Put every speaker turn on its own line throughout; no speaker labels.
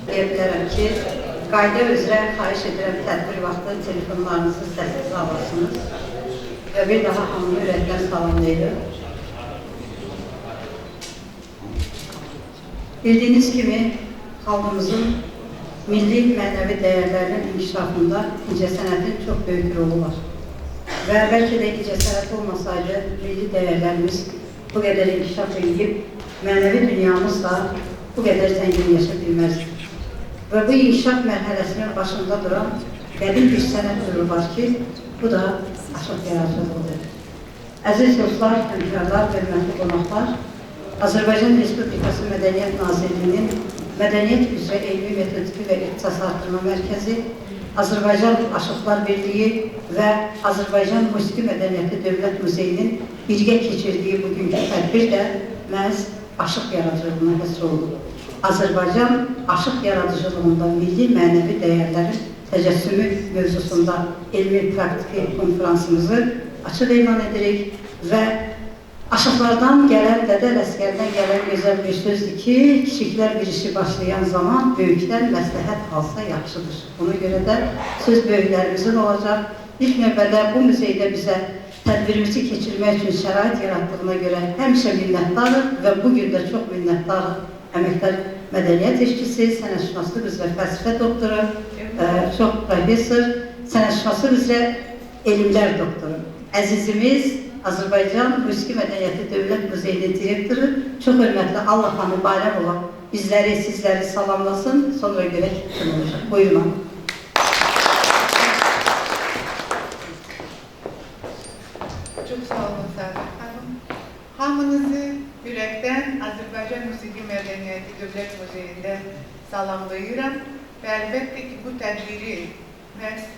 Diyebilirim ki, qayda üzrə xahiş edirəm tədbir vaxtı telefonlarınızı səsiz alasınız və bir daha hamını ürəkdən salamlayırım. Bildiyiniz kimi, xalqımızın milli mənəvi dəyərlərinin inkişafında incəsənətin çox böyük rolu var. Və bəlkə də incəsənət olmasaydı, milli dəyərlərimiz bu qədər inkişaf edib, mənəvi dünyamız da bu qədər zənginləşə bilməzdir. Və bu inkişaf mərhələsinin başında duran qədim bir sənət türü var ki, bu da aşıq yaradıcılığıdır. Əziz dostlar, həmkarlar, hörmətli qonaqlar, Azərbaycan Respublikası Mədəniyyət Nazirliyinin Mədəniyyət üzrə Elmi Metodiki və İxtisas Artırma Mərkəzi, Azərbaycan Aşıqlar Birliyi və Azərbaycan Musiqi Mədəniyyəti Dövlət Muzeyinin birgə keçirdiyi bugünkü tədbir də məhz aşıq yaradıcılığına həsr olunub. Azərbaycan aşıq yaradıcılığında milli mənəvi dəyərlərin təcəssümü mövzusunda elmi-praktiki konferansımızı açıq elan edirik və aşıqlardan gələn, Dədə Ləsgərdən gələn gözəl bir sözdür ki, kiçiklər bir işi başlayan zaman böyükdən məsləhət alsa yaxşıdır. Ona görə də söz böyüklərimizin olacaq. İlk növbədə bu muzeydə bizə tədbirimizi keçirmək üçün şərait yarattığına görə həmişə minnətdarıq və bugün də çox minnətdarıq. Əməkdar mədəniyyət işçisi, sənətşünaslıq üzrə fəlsəfə doktoru, çox professor, sənətşünaslıq üzrə elmlər doktoru. Əzizimiz Azərbaycan Musiqi Mədəniyyəti Dövlət Muzeyinin direktoru, çox hörmətli Allah xanı Bayram olan bizləri, sizləri salamlasın, sonra görə kim olacaq. Buyurun.
Çox sağ olun Səbir xanım. Hamınızı ürəkdən Azərbaycan Musiqi Mədəniyyəti Dövlət Muzeyində salamlayıram və əlbəttə ki, bu tədbiri məhz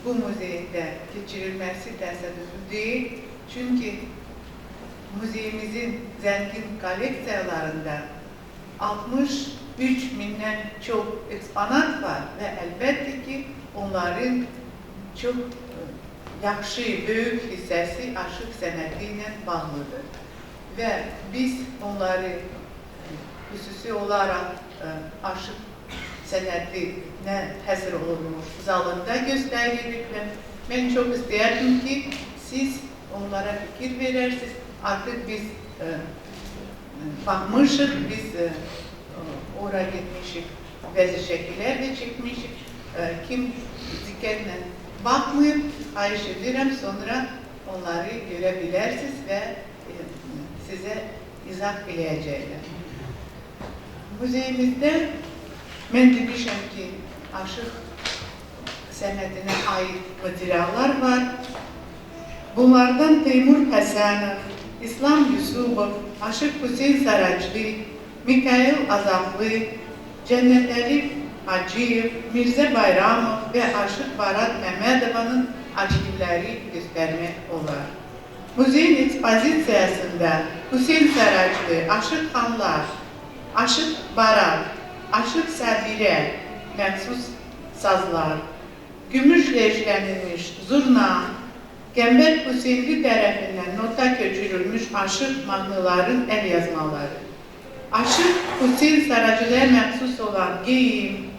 bu muzeydə keçirilməsi təsadüfi deyil. Çünki muzeyimizin zəngin kolleksiyalarında 63 mindən çox eksponat var və əlbəttə ki, onların çox yaxşı, böyük hissəsi aşıq sənəti ilə bağlıdır. Və biz onları xüsusi olaraq aşıq sənətinə həsr olunmuş zalında göstəririk və mən çox istəyərdim ki, siz onlara fikir verərsiniz. Artıq biz baxmışıq, biz ora getmişik, bəzi şəkillər də çəkmişik. Kim diqqətlə baxmayıb, xahiş edirəm, sonra onları görə bilərsiniz və sizə izah eləyəcəklər. Muzeyimizdə mən demişəm ki, aşıq sənətinə aid materiallar var. Bunlardan Teymur Həsənov, İslam Yusubov, Aşıq Hüseyn Saraçlı, Mikail Azamlı, Cənnətəli Hacıyev, Mirzə Bayramov və Aşıq Barad Məmmədovanın arşivləri göstərmək olar. Muzeyin ekspozisiyasında Hüseyn Saraçlı, Aşıq Xanlar, Aşıq Barad, Aşıq Səbirə məxsus sazlar, gümüşlə işlənilmiş zurna, Qəmbər Hüseynli tərəfindən nota köçürülmüş aşıq mahnıların əl yazmaları, Aşıq Hüseyn Saraçlıya məxsus olan geyim,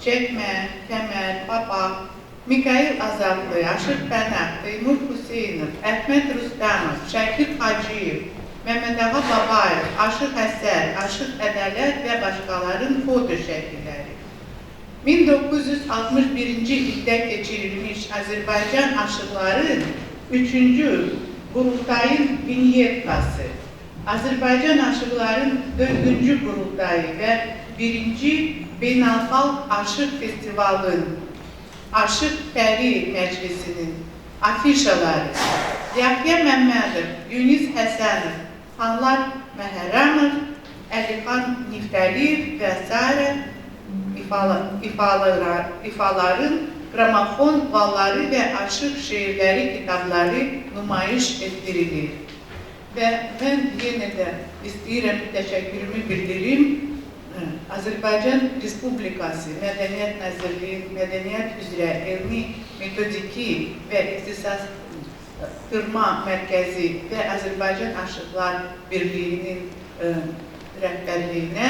çəkmə, kəmər, papaq, Mikail Azamlı, Aşıq Pənah, Teymur Hüseynov, Əhməd Rüstəmov, Şəkir Hacıyev, Məmmədağa Babayev, Aşıq Həsən, Aşıq Ədələt və başqalarının foto şəkilləri. 1961-ci ildə keçirilmiş Azərbaycan aşıqların 3-cü qurultayın vinyetkası, Azərbaycan aşıqların 4-cü qurultayı və 1-ci Beynəlxalq Aşıq Festivalın, Aşıq Pəri Məclisinin afişaları, Yahya Məmmədov, Yunus Həsənov, Xanlar Məhərrəmov, Əlixan Niftəliyev və s. ifaların qramofon valları və aşıq şeirləri kitabları nümayiş etdirilir. Və mən yenə də istəyirəm təşəkkürümü bildirim Azərbaycan Respublikası Mədəniyyət Nazirliyi Mədəniyyət üzrə elmi metodiki və ixtisaslandırma mərkəzi və Azərbaycan Aşıqlar Birliyinin rəhbərliyinə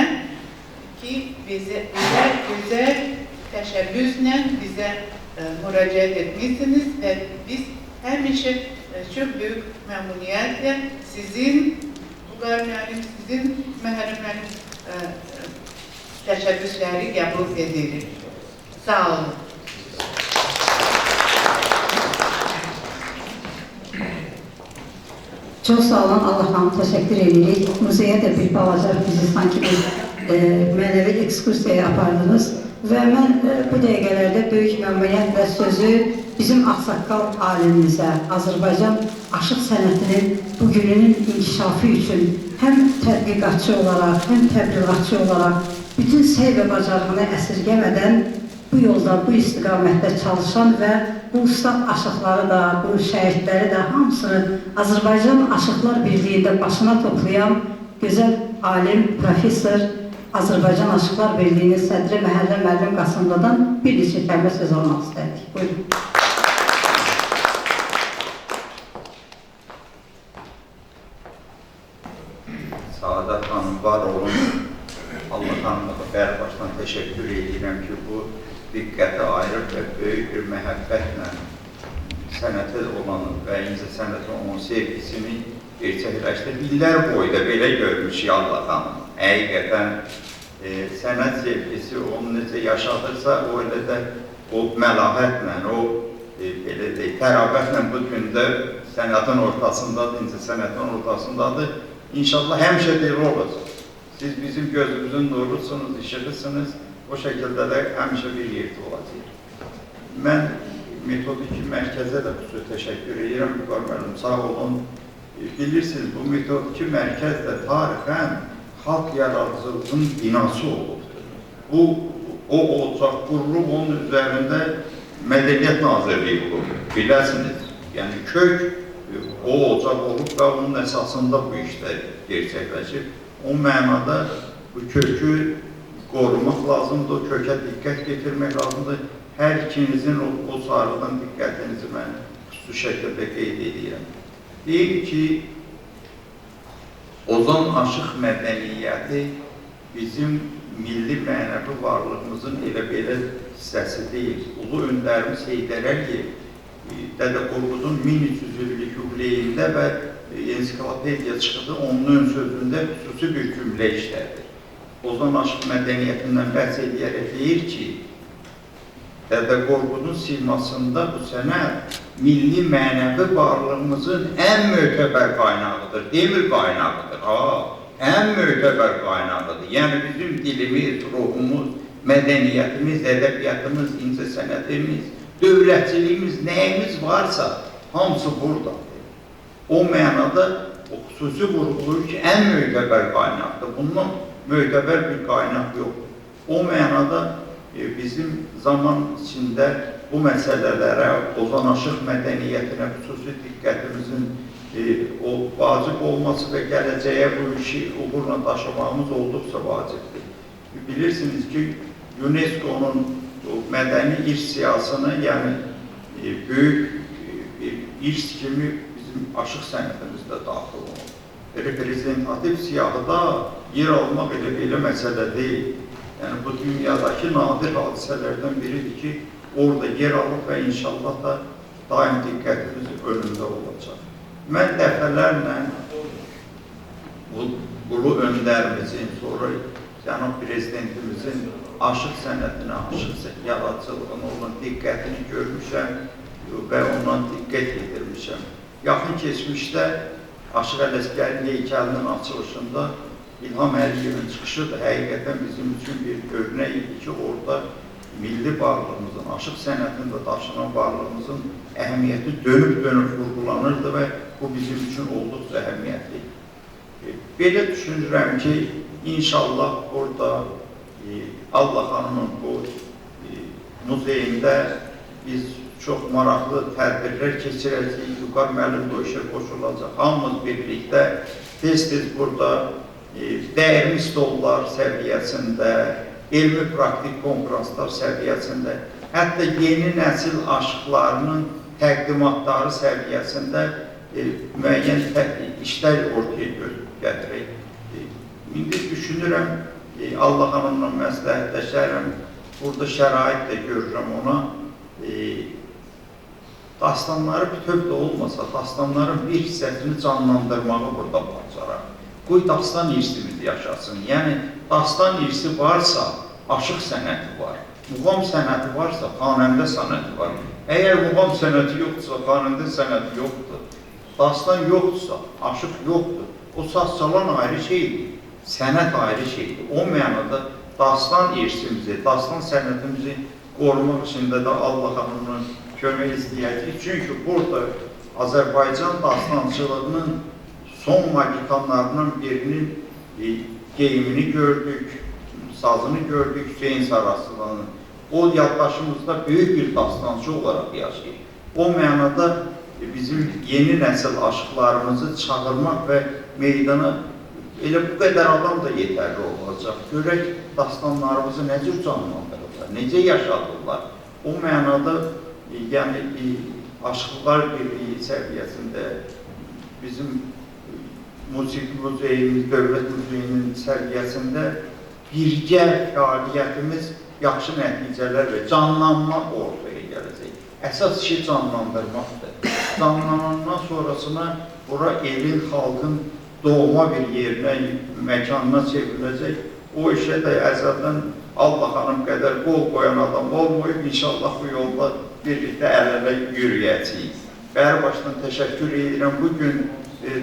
ki, bizə gözəl təşəbbüslə bizə müraciət etmişsiniz və biz həmişə çox böyük məmnuniyyətlə sizin Vüqar müəllim, sizin Məhərrəm müəllim təşəbbüsləri qəbul edirik. Sağ olun.
Çox sağ olun, Allah xanım, təşəkkür edirik. Muzeyə də bir balaca bizi sanki bir mənəvi ekskursiyaya apardınız və mən bu dəqiqələrdə böyük məmnuniyyətlə sözü bizim ağsaqqal alimimizə, Azərbaycan aşıq sənətinin bugününün inkişafı üçün həm tədqiqatçı olaraq, həm təbliğatçı olaraq bütün səy və bacarığını əsirgəmədən bu yolda, bu istiqamətdə çalışan və bu ustad aşıqları da, bu şəhidləri də hamısını Azərbaycan Aşıqlar Birliyində başına toplayan gözəl alim, professor, Azərbaycan Aşıqlar Birliyinin sədri Məhərrəm müəllim Qasımlıdan bir neçə kəlmə söz almaq istədik. Buyurun.
Saadət xanım, var olun. Allah xanımla bəri başdan təşəkkür edirəm ki, bu diqqəti ayırıb və böyük bir məhəbbətlə sənətə olan və incəsənətə olan sevgisini gerçəkləşdirib. İllər boyu da belə görmüşük Allah xanım. Həqiqətən sənət sevgisi onu necə yaşadırsa, o elə də o məlahətlə, o tərabətlə bu gündə sənətin ortasındadır, incəsənətin ortasındadır. İnşallah həmişə belə olacaq. Siz bizim gözümüzün nurusunuz, işıqısınız. O şəkildə də həmişə bir yerdə olacaq. Mən metodiki mərkəzə də xüsusi təşəkkür edirəm. Vüqar müəllim, sağ olun. Bilirsiniz, bu metodiki mərkəz də tarixən xalq yaradıcılığının binası olubdur. O olacaq qurulub, onun üzərində Mədəniyyət Nazirliyi olub. Biləsiniz, yəni kök o olacaq olub və onun əsasında bu işlər gerçəkləşir. O mənada bu kökü qorumaq lazımdır, o kökə diqqət getirmək lazımdır. Hər ikinizin o sarıdan diqqətinizi mən xüsusi şəkildə qeyd edirəm. Deyir ki, Ozan aşıq mədəniyyəti bizim milli mənəvi varlığımızın elə belə hissəsi deyil. Ulu öndərimiz Heydər Əliyev Dədə Qorqudun 1300 illik yubileyində və ensiklopediya çıxdı, onun ön sözündə xüsusi bir cümlə işlədir. Ozan aşıq mədəniyyətindən bəhs edərək deyir ki, Dədə Qorqudun simasında bu sənət milli mənəvi varlığımızın ən mötəbər qaynağıdır. Demir qaynağıdır, ən mötəbər qaynağıdır. Yəni bizim dilimiz, ruhumuz, mədəniyyətimiz, ədəbiyyatımız, incəsənətimiz, dövlətçiliyimiz, nəyimiz varsa, hamısı buradadır. O mənada o xüsusi vurğulur ki, ən mötəbər qaynaqdır. Bundan mötəbər bir qaynaq yoxdur. O mənada bizim zaman içində bu məsələlərə, Ozan aşıq mədəniyyətinə xüsusi diqqətimizin o vacib olması və gələcəyə bu işi uğurla daşımağımız olduqca vacibdir. Bilirsiniz ki, UNESCO-nun mədəni irs siyasını, yəni böyük bir irs kimi bizim aşıq sənətimizdə daxil olub. Reprezentativ siyahıda yer almaq elə belə məsələ deyil. Yəni bu dünyadakı nadir hadisələrdən biridir ki, orada yer alıb və inşallah da daim diqqətimiz önündə olacaq. Mən dəfələrlə ulu öndərimizin, sonra cənab prezidentimizin aşıq sənətinə, aşıq yaradıcılığına olan diqqətini görmüşəm və ondan diqqət yedirmişəm. Yaxın keçmişdə Aşıq Ələsgərin heykəlinin açılışında İlham Əliyevin çıxışı da həqiqətən bizim üçün bir örnək idi ki, orada milli varlığımızın, aşıq sənətində daşınan varlığımızın əhəmiyyəti dönüb-dönüb vurgulanırdı və bu bizim üçün olduqca əhəmiyyətli. Belə düşünürəm ki, inşallah orada Allah xanımın bu muzeyində biz çox maraqlı tədbirlər keçirəcəyik. Vüqar müəllim bu işə qoşulacaq. Hamımız birlikdə tez-tez burada dəyərli stollar səviyyəsində, elmi praktik konferanslar səviyyəsində, hətta yeni nəsil aşıqlarının təqdimatları səviyyəsində müəyyən işlər ortaya gətirək. İndi düşünürəm, Allah xanımla məsləhətləşərəm, burada şərait də görürəm ona. Dastanları bütöv də olmasa, dastanların bir hissəsini canlandırmağı burada bacaraq. Qoy dastan irsimiz yaşasın. Yəni, dastan irsi varsa, aşıq sənəti var. Muğam sənəti varsa, xanəndə sənəti var. Əgər muğam sənəti yoxdursa, xanəndə sənəti yoxdur. Dastan yoxdursa, aşıq yoxdur. O saz çalan ayrı şeydir, sənət ayrı şeydir. O mənada dastan irsimizi, dastan sənətimizi qorumaq üçün də Allah xanımla kömək istəyəcək. Çünki burada Azərbaycan dastançılığının son magikanlarından birinin geyimini gördük, sazını gördük, Hüseyin Saraslı'nın. O yaddaşımızda böyük bir dastancı olaraq yaşayır. O mənada bizim yeni nəsil aşıqlarımızı çağırmaq və meydana elə bu qədər adam da yetərli olacaq. Görək dastanlarımızı necə canlandırırlar, necə yaşadırlar. O mənada yəni Aşıqlar Birliyi səviyyəsində bizim Musiqi Muzeyimiz, Dövlət Muzeyinin səviyyəsində birgə fəaliyyətimiz yaxşı nəticələr və canlanma ortaya gələcək. Əsas işi canlandırmaqdır. Canlanandan sonrasına bura elin, xalqın doğma bir yerinə, məkanına çevriləcək. O işə də əzəldən Allah xanım qədər qol qoyan adam olmayıb, inşallah bu yolda birlikdə əl-ələ yürüyəcəyik. Bəri başdan təşəkkür edirəm. Bugün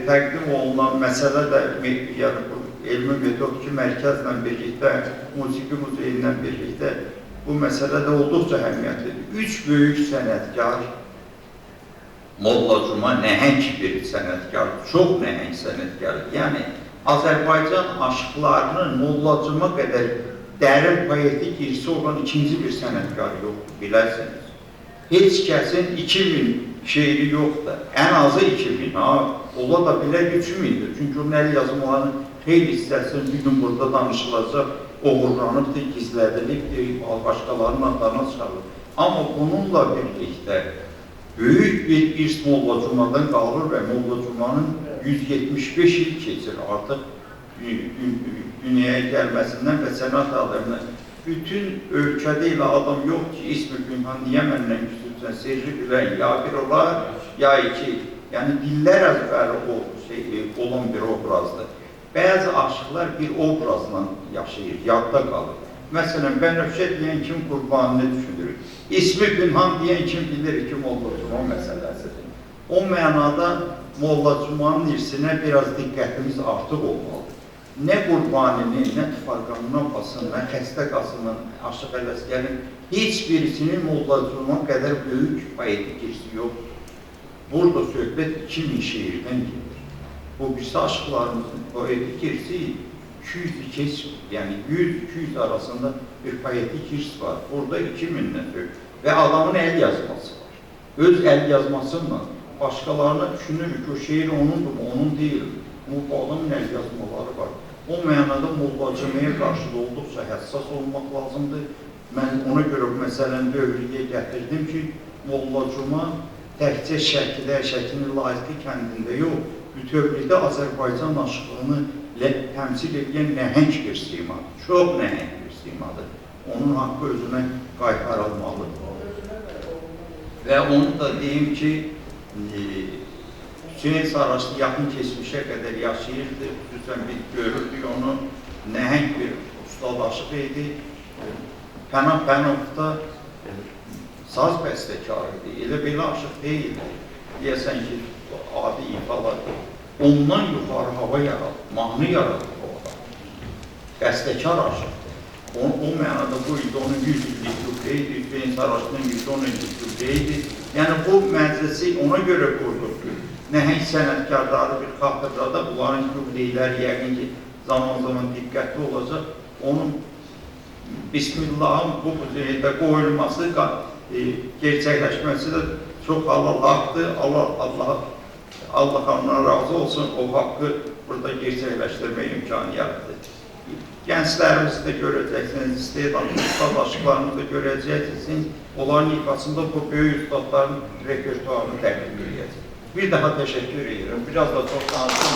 təqdim olunan məsələ də elmi metodiki mərkəzlə birlikdə, Musiqi Muzeyindən birlikdə bu məsələ də olduqca əhəmiyyətlidir. 3 böyük sənətkar, Molla Cuma nəhəng bir sənətkar, çox nəhəng sənətkardır. Yəni, Azərbaycan aşıqlarının Molla Cuma qədər dərin poetik irsi olan ikinci bir sənətkar yoxdur, bilərsiniz. Heç kəsin 2000 şeiri yoxdur, ən azı 2000, ola da bilər 3000'dir. Çünki onun əl yazmalarının xeyli hissəsini bir gün burada danışılacaq, oğurlanıbdır, gizlədilibdir, başqalarının adlarına çıxarılır. Amma bununla birlikdə böyük bir irs Molla Cuma'dan qalır və Molla Cuma'nın 175 il keçir artıq dünyaya gəlməsindən və sənət aləmindən. Bütün ölkədə ilə adam yox ki, İsmi Günhan niyə məndən küsürsən, sirri bilən ya bir olar, ya iki. Yəni, dillər əzbəri olan bir obrazdır. Bəzi aşıqlar bir obrazla yaşayır, yadda qalır. Məsələn, Bənövşə deyən kim qurbanını düşünürük. İsmi Günhan deyən kim bilir ki, Molla Cuma məsələsidir. O mənada Molla Cuma'nın irsinə biraz diqqətimiz artıq olmalıdır. Nə qurbaninin, nə Tufarqanın Abbasın, nə Xəstə Qasımın, Aşıq Ələsgərin heç birisinin Molla Cuma qədər böyük poetik irsi yoxdur. Burada söhbət 2000 şeirdən gedir. Bu birisi aşıqlarımızın poetik irsi 200'ü keçmir. Yəni 100-200 arasında bir poetik irs var. Burada 2000'dən söhbət və adamın əl yazması var. Öz əl yazmasıyla başqalarına düşünürük ki, o şeir onundur, onun deyil. Bu adamın əl yazmaları var. O mənada Molla Cuma'ya qarşı olduqca həssas olmaq lazımdır. Mən ona görə bu məsələni dövrüyə gətirdim ki, Molla Cuma təkcə Şəkinin Layiqli kəndində yox, bütövlükdə Azərbaycan aşıqlığını təmsil edən nəhəng bir simadır. Çox nəhəng bir simadır. Onun haqqı özünə qaytarılmalıdır. Və onu da deyim ki, Hüseyin Saraslı yaxın keçmişə qədər yaşayırdı. Xüsusən biz görürdük onu, nəhəng bir ustad aşıq idi. Pənah Pənah da saz bəstəkarı idi. Elə belə aşıq deyildi. Deyəsən ki, adi ifalar. Ondan yuxarı hava yaradı, mahnı yaradı o adam. Bəstəkar aşıqdır. O mənada bu idi, onun 100 illik qüvvəydi, Hüseyin Saraslı'nın 110 illik qüvvəydi. Yəni bu məclisi ona görə qurduq ki, nəhəng sənətkarları bir xatırlada, bunların qüvvəyləri yəqin ki, zaman-zaman diqqətli olacaq. Onun Bismillahın bu müzeydə qoyulması, gerçəkləşməsi də çox halal haqdır. Allah Allah ondan razı olsun, o hakkı burada gerçekleştirme imkanı yarattı. Gençlerimizi de göreceksiniz, istedadlı ustazlaşıklarını da göreceksiniz. Onların ifasında bu böyük ustadların repertuarını təqdim edəcək. Bir daha teşekkür ederim. Biraz da çok tanıştım.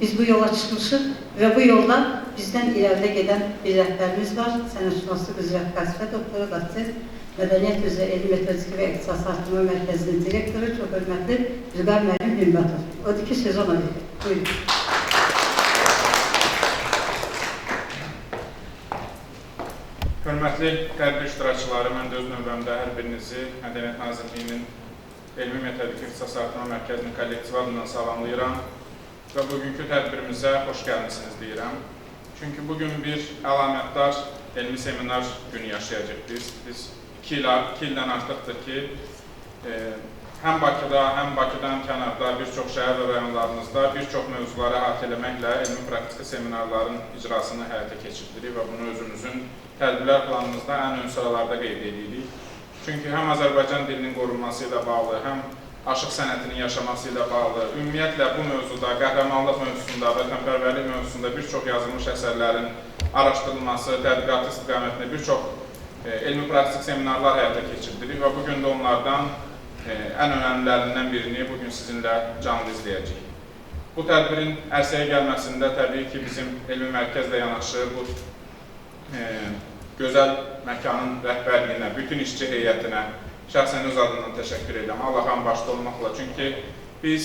Biz bu yola çıkmışız ve bu yolda bizden ileride giden bir rehberimiz var. Sənətşünaslık üzrə fəlsəfə doktoru, doçent, Mədəniyyət üzrə Elmi Metodiki və İxtisas Artırma Mərkəzinin direktoru, çox hörmətli Vüqar Məlim Hümbətov. Odur ki, söz ona verir. Buyurun.
Hörmətli tədbir iştirakçıları, mən də öz növbəmdə hər birinizi Mədəniyyət Nazirliyinin Elmi Metodiki İxtisas Artırma Mərkəzinin kollektiv adından salamlayıram və bugünkü tədbirimizə xoş gəlmisiniz deyirəm. Çünki bugün bir əlamətdar elmi seminar günü yaşayacaq biz. 2 ildən artıqdır ki, həm Bakıda, həm Bakıdan kənarda bir çox şəhər və rayonlarımızda bir çox mövzuları əhatə eləməklə elmi praktiki seminarların icrasını həyata keçirdirik və bunu özümüzün tədbirlər planımızda ən ön sıralarda qeyd edirik. Çünki həm Azərbaycan dilinin qorunması ilə bağlı, həm aşıq sənətinin yaşaması ilə bağlı, ümumiyyətlə bu mövzuda, qəhrəmanlıq mövzusunda, vətənpərvərlik mövzusunda bir çox yazılmış əsərlərin araşdırılması, tədqiqatı istiqamətində bir çox elmi praktik seminarlar həyata keçirdirik və bugün də onlardan ən önəmlərindən birini bugün sizinlə canlı izləyəcəyik. Bu tədbirin ərsəyə gəlməsində təbii ki, bizim elmi mərkəzlə yanaşı bu gözəl məkanın rəhbərliyinə, bütün işçi heyətinə şəxsən öz adından təşəkkür edirəm. Allah'ın başda olmaqla. Çünki biz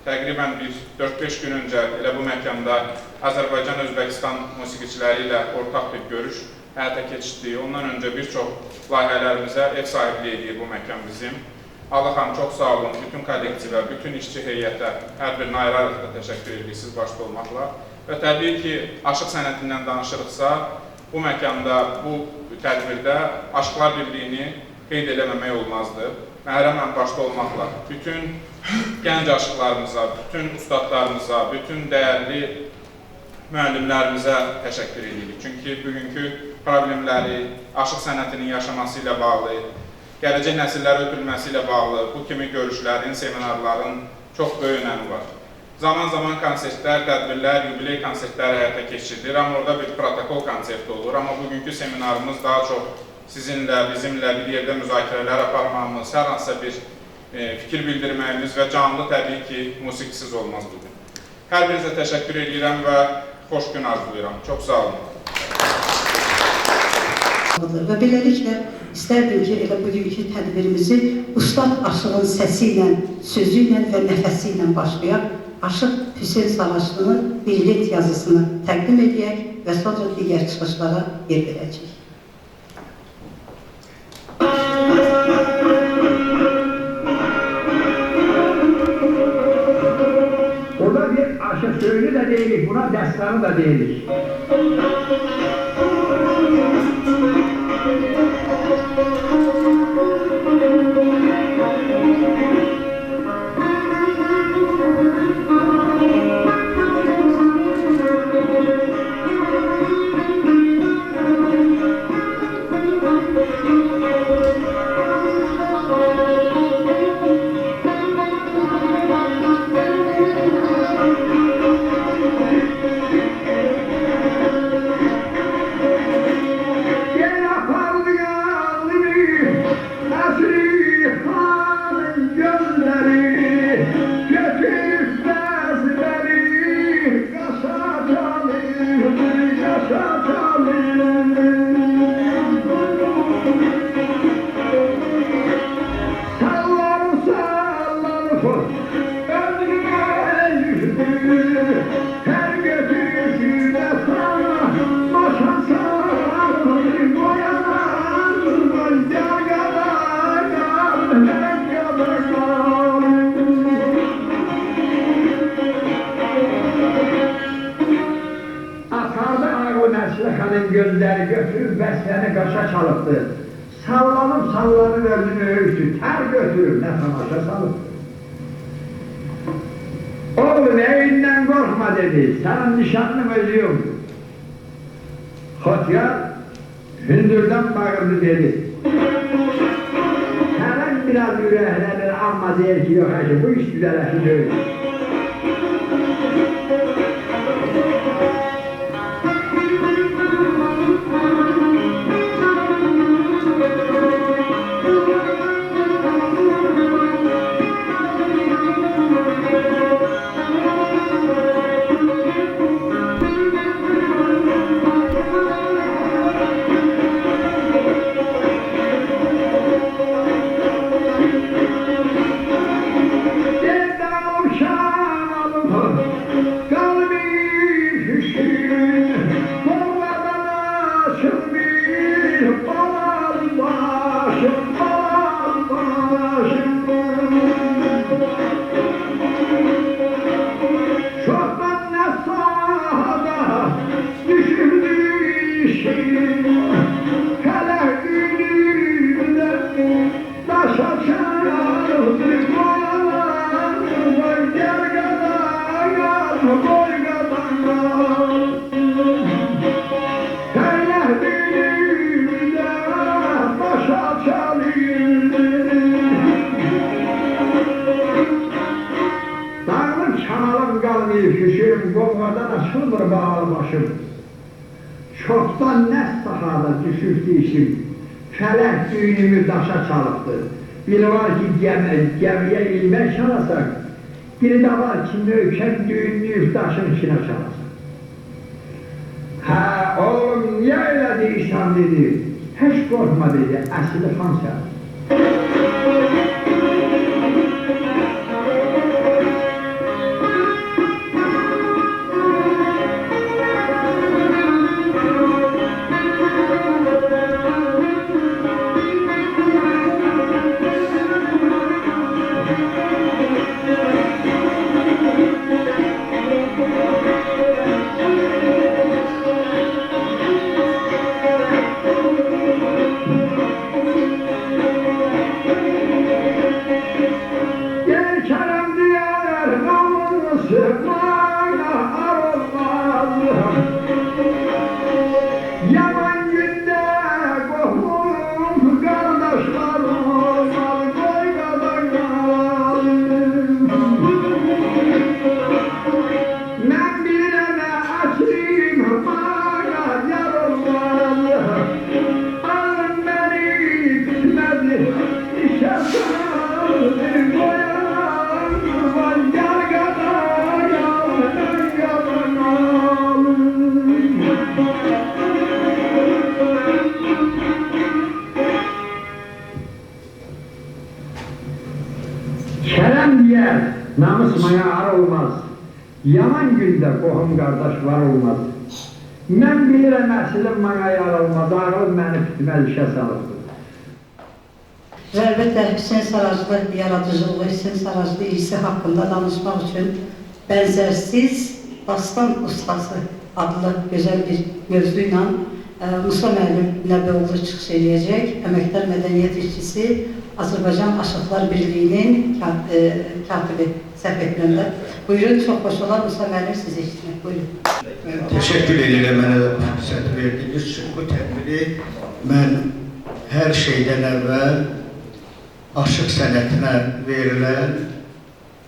təqribən 4-5 gün öncə elə bu məkanda Azərbaycan-Özbəkistan musiqiçiləri ilə ortaq bir görüş həyata keçirdik. Ondan öncə bir çox layihələrimizə ev sahibliyi edir bu məkan bizim. Allah xanım, çox sağ olun, bütün kollektivə, bütün işçi heyətə, hər birinə ayrı-ayrı təşəkkür edirik siz başda olmaqla. Və təbii ki, aşıq sənətindən danışırıqsa, bu məkanda, bu tədbirdə Aşıqlar Birliyini qeyd eləməmək olmazdı. Məhrəmən başda olmaqla bütün gənc aşıqlarımıza, bütün ustadlarımıza, bütün dəyərli müəllimlərimizə təşəkkür edirik. Çünki bugünkü problemləri, aşıq sənətinin yaşaması ilə bağlı, gələcək nəsillərə ötürülməsi ilə bağlı bu kimi görüşlərin, seminarların çox böyük önəmi var. Zaman-zaman konsertlər, tədbirlər, yubiley konsertlər həyata keçirilir, amma orada bir protokol konserti olur. Amma bugünkü seminarımız daha çox sizinlə, bizimlə bir yerdə müzakirələr aparmamız, hər hansısa bir fikir bildirməyimiz və canlı təbii ki, musiqisiz olmaz bugün. Hər birinizə təşəkkür edirəm və xoş gün arzulayıram. Çox sağ olun.
Və beləliklə istərdim ki, elə bugünkü tədbirimizi ustad aşığın səsi ilə, sözü ilə və nəfəsi ilə başlayaq. Aşıq Hüseyn Savaşlı'nın bir lent yazısını təqdim edək və sonra digər çıxışlara yer verəcək.
Orada bir aşık sözü de değilik, buna destanı da değilik. Gözleri götürüp besleni kaşa çalıptı. Sallanıp sallanıp öldüğünü öğüttü. Ter götürüp ne tamaşa salıptı. Oğlum evinden korkma dedi. Senin nişanlın özüyorum. Hotyar hündürden bağırdı dedi. Sen Helen biraz yüreklenir ama der ki yok hacı bu iş düzelesi değil. Açılır bağlı başım, çoktan nə sahada düşürdü işim, felek düğünümü daşa çalıptı. Biri var ki gemiye ilmek çalasak, biri de var ki nökət düğünlüyüb daşın içine çalasak. Ha oğlum niye öyle deyirsən dedi, hiç korkma dedi, əsli xan sən. Namus maya ar olmaz, yaman günde qohum qardaş var olmaz. Mən bilirəm əslim maya yar olmaz, ağıl məni fitməl işə salıbdır.
Əlbəttə, Hüseyn Saraclı yaradıcılığı, Hüseyn Saraclı iyisi haqqında danışmaq üçün bənzərsiz Dastan Ustası adlı gözəl bir mövzu ilə Musa müəllim Nəbəoğlu çıxış edəcək. Əməkdar mədəniyyət işçisi, Azərbaycan Aşıqlar Birliyinin katibi səhv etmirəmdə. Buyurun, çox xoş olar Musa müəllim sizi eşitmək. Buyurun.
Teşekkür ederim mənə fürsət verdiniz üçün bu tədbiri mən hər şeydən əvvəl aşıq sənətinə verilən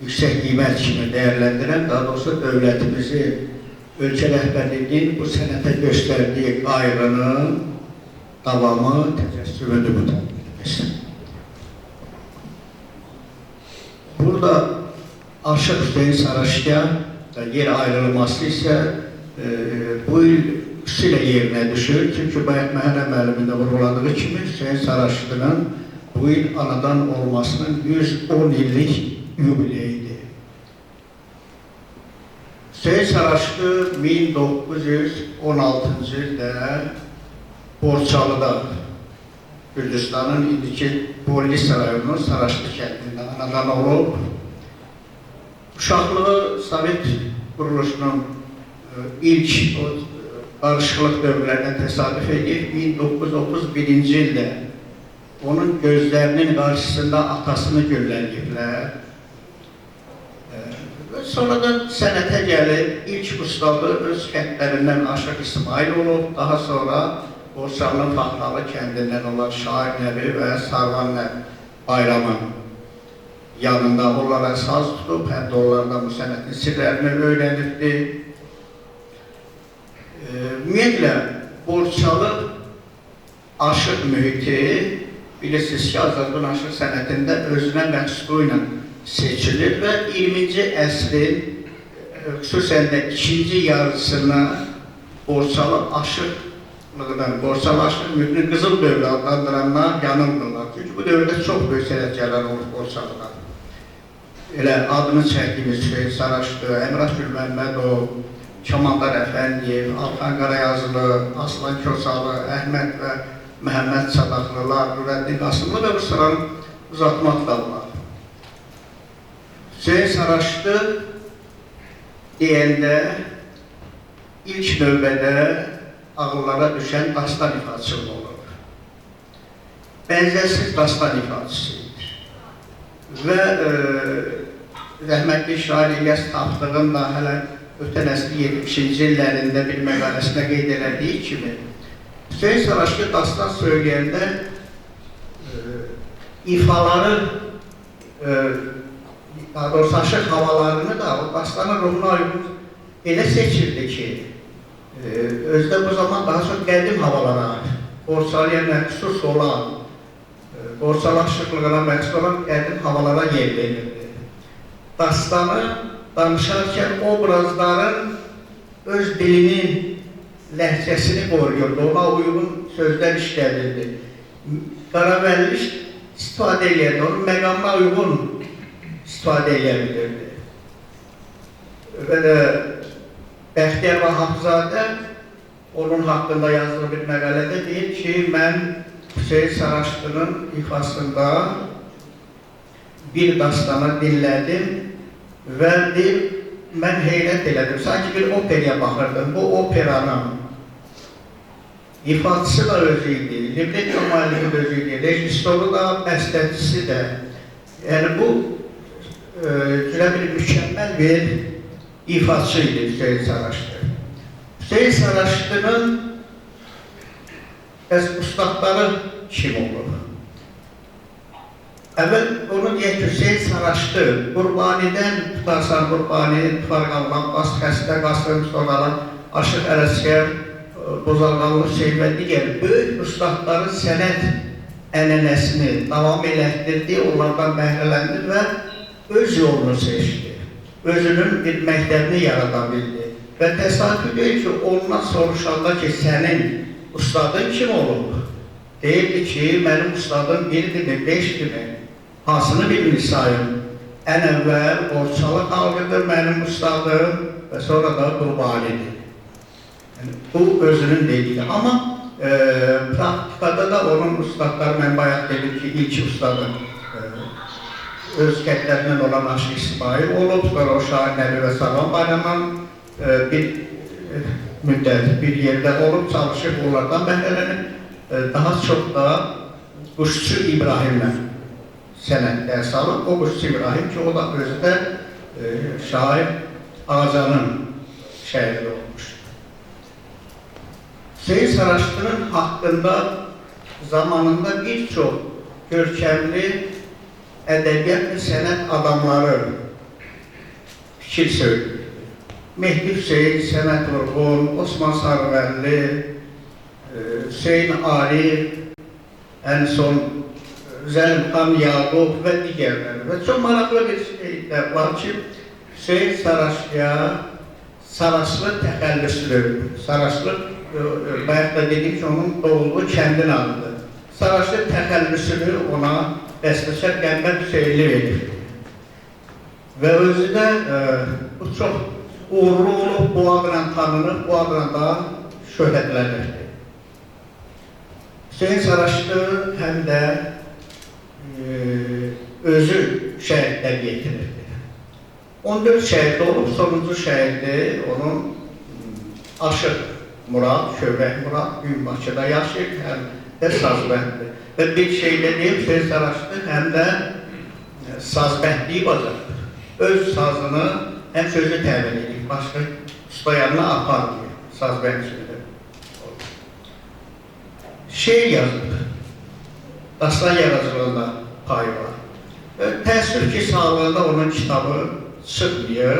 yüksək qiymət kimi dəyərləndirən, daha doğrusu dövlətimizi, ölkə rəhbərliyinin bu sənətə göstərdiyi qayğının davamı, təcəssümüdür bu tədbirimiz. Burada Aşıq Hüseyn Saraçkar yer ayrılması isə bu il xüsusilə yerinə düşür. Çünki Məhərrəm müəllimin də vurguladığı kimi Hüseyn Saraçkının bu il anadan olmasının 110 illik yubileyidir. Hüseyn Saraçkı 1916-cı ildə Borçalıda, Gürcüstanın indiki Polis rayonunun Saraçkı kəndində anadan olub. Uşaqlığı Sovet quruluşunun ilk qarışıqlıq dövrlərinə təsadüf edib 1931-ci ildə onun gözlərinin qarşısında atasını gölləliyiblər. Sonradan sənətə gəlib, ilk ustadı öz kəndlərindən Aşıq İsmail olub, daha sonra Borçalının Faxralı kəndindən olan Şair Nəbi və Sarvan bayramın yanında onlara saz tutub, həm də onlardan bu sənətin sirlərini öyrənirdi. Ümumiyyətlə, Borçalı aşıq mühiti, bilirsiniz ki, Azərbaycan aşıq sənətində özünə məxsusluğu ilə seçilir və 20-ci əsrin, xüsusən də ikinci yarısına Borçalı aşıqlığından, Borçalı aşıq mühitini qızıl dövrü adlandıranlar yanılmırlar. Çünki bu dövrdə çox böyük sənətkarlar olub Borçalıda. Elə adını çəkdiyimiz Hüseyin Saraçlı, Əmrah Gülməmmədov, Kamandar Əfəndiyev, Alxan Qarayazılı, Aslan Kösalı, Əhməd və Məhəmməd Sadaqlılar, Nurəddin Qasımlı və bu sıranı uzatmaq da var. Hüseyin Saraçlı deyəndə ilk növbədə ağıllara düşən dastan ifaçılığı olur. Bənzərsiz dastan ifaçısıdır. Və rəhmətli şair İlyas Tapdığın da hələ ötən əsrin 70-ci illərində bir məqaləsində qeyd elədiyi kimi, Hüseyin Saraçlı dastan söyləyəndə ifaları, daha doğrusu aşıq havalarını da o dastanın ruhuna uygun elə seçirdi ki, özdə bu zaman daha çox qədim havalara, Borçalıya məxsus olan, Borçalı aşıqlığına məxsus olan qədim havalara yer verirdi. Dastanı danışarkən obrazların öz dilinin ləhcəsini qoruyurdu, ona uyğun sözlər işlədirdi. Qaravəlli istifadə edirdi, onun məqamına uyğun istifadə edebilirdi. Və də Bəxtiyar Vahabzadə onun haqqında yazdığı bir məqalədə deyir ki, mən Hüseyin Saraçlı'nın ifasında bir dastanı dinlədim və deyir, mən heyrət elədim. Sanki bir operaya baxırdım. Bu operanın ifaçısı da özü idi, libretto müəllifi də özü idi, rejissoru da, bəstəçisi də. Yəni bu cürə bir mükəmməl bir ifaçı idi Hüseyin Saraçlı. Hüseyin Saraçlı'nın ustadları kim olur? Əvvəl onu deyək ki, Hüseyin Saraçlı, Qurbanidən tutarsan Qurbani, Farqallan, Xəstə Qasım, sonradan Aşıq Ələskər, Bozalqanlı Hüseyin və digər böyük ustadların sənət ənənəsini davam elətdirdi, onlardan bəhrələndi və öz yolunu seçdi. Özünün bir məktəbini yarada bildi. Və təsadüf deyil ki, ondan soruşanda ki, sənin ustadın kim olub? Deyildi ki, mənim ustadım birdir, beşdir. Hansını birini sayın? Ən əvvəl Borçalı xalqıdır mənim ustadım və sonra da Qurbanidir. Yəni, bu özünün dediyi. Amma praktikada da onun ustadları, mən bayaq dedim ki, ilk ustadım öz kəndlərindən olan Aşıq İsmail olub, sonra o Şahin Nəbi və Salam bayramdan bir müddət bir yerdə olub, çalışıb, onlardan bəhrələnib, daha çox da Quşçu İbrahimlə sənət dərs alıb. O Quşçu İbrahim ki, o da özü də şair Ağcanın şəhidi olmuşdur. Hüseyin Saraçlı'nın haqqında zamanında bir çox görkəmli ədəbiyyat və sənət adamları fikir söylüyor. Mehdi Hüseyin, Səməd Vurğun, Osman Sarıvəlli, Hüseyin Arif, ən son Zəlimxan Yaqub və digərləri. Və çox maraqlı bir şey var ki, Hüseyin Saraçlı'ya Saraçlı təxəllüslü, Saraçlı, bayaq da dedik ki, onun doğulduğu kəndin adıdır. Saraçlı təxəllüsünü ona bəstəkar Qəmbər Hüseynli verir. Və özü də bu çox uğurlu olub, bu adla tanınır, bu adla da şöhrətlənirdi. Hüseyin Saraçlı həm də özü şəhidlər yetirirdi. 14 şəhid olub, sonuncu şəhidi onun Aşıq Murad, Şövrək Murad, Gün Bakıda yaşayır, həm də sazbənddir. Və bir şeylə deyim, Hüseyin Saraçlı həm də sazbəndliyi bacarır. Öz sazını həm sözü təmin edir, başqa usta yanına aparmıyor, sazbəndçidir. Şeir yazır, dastan yaradıcılığında payı var. Təəssüf ki, sağlığında onun kitabı çıxmıyor.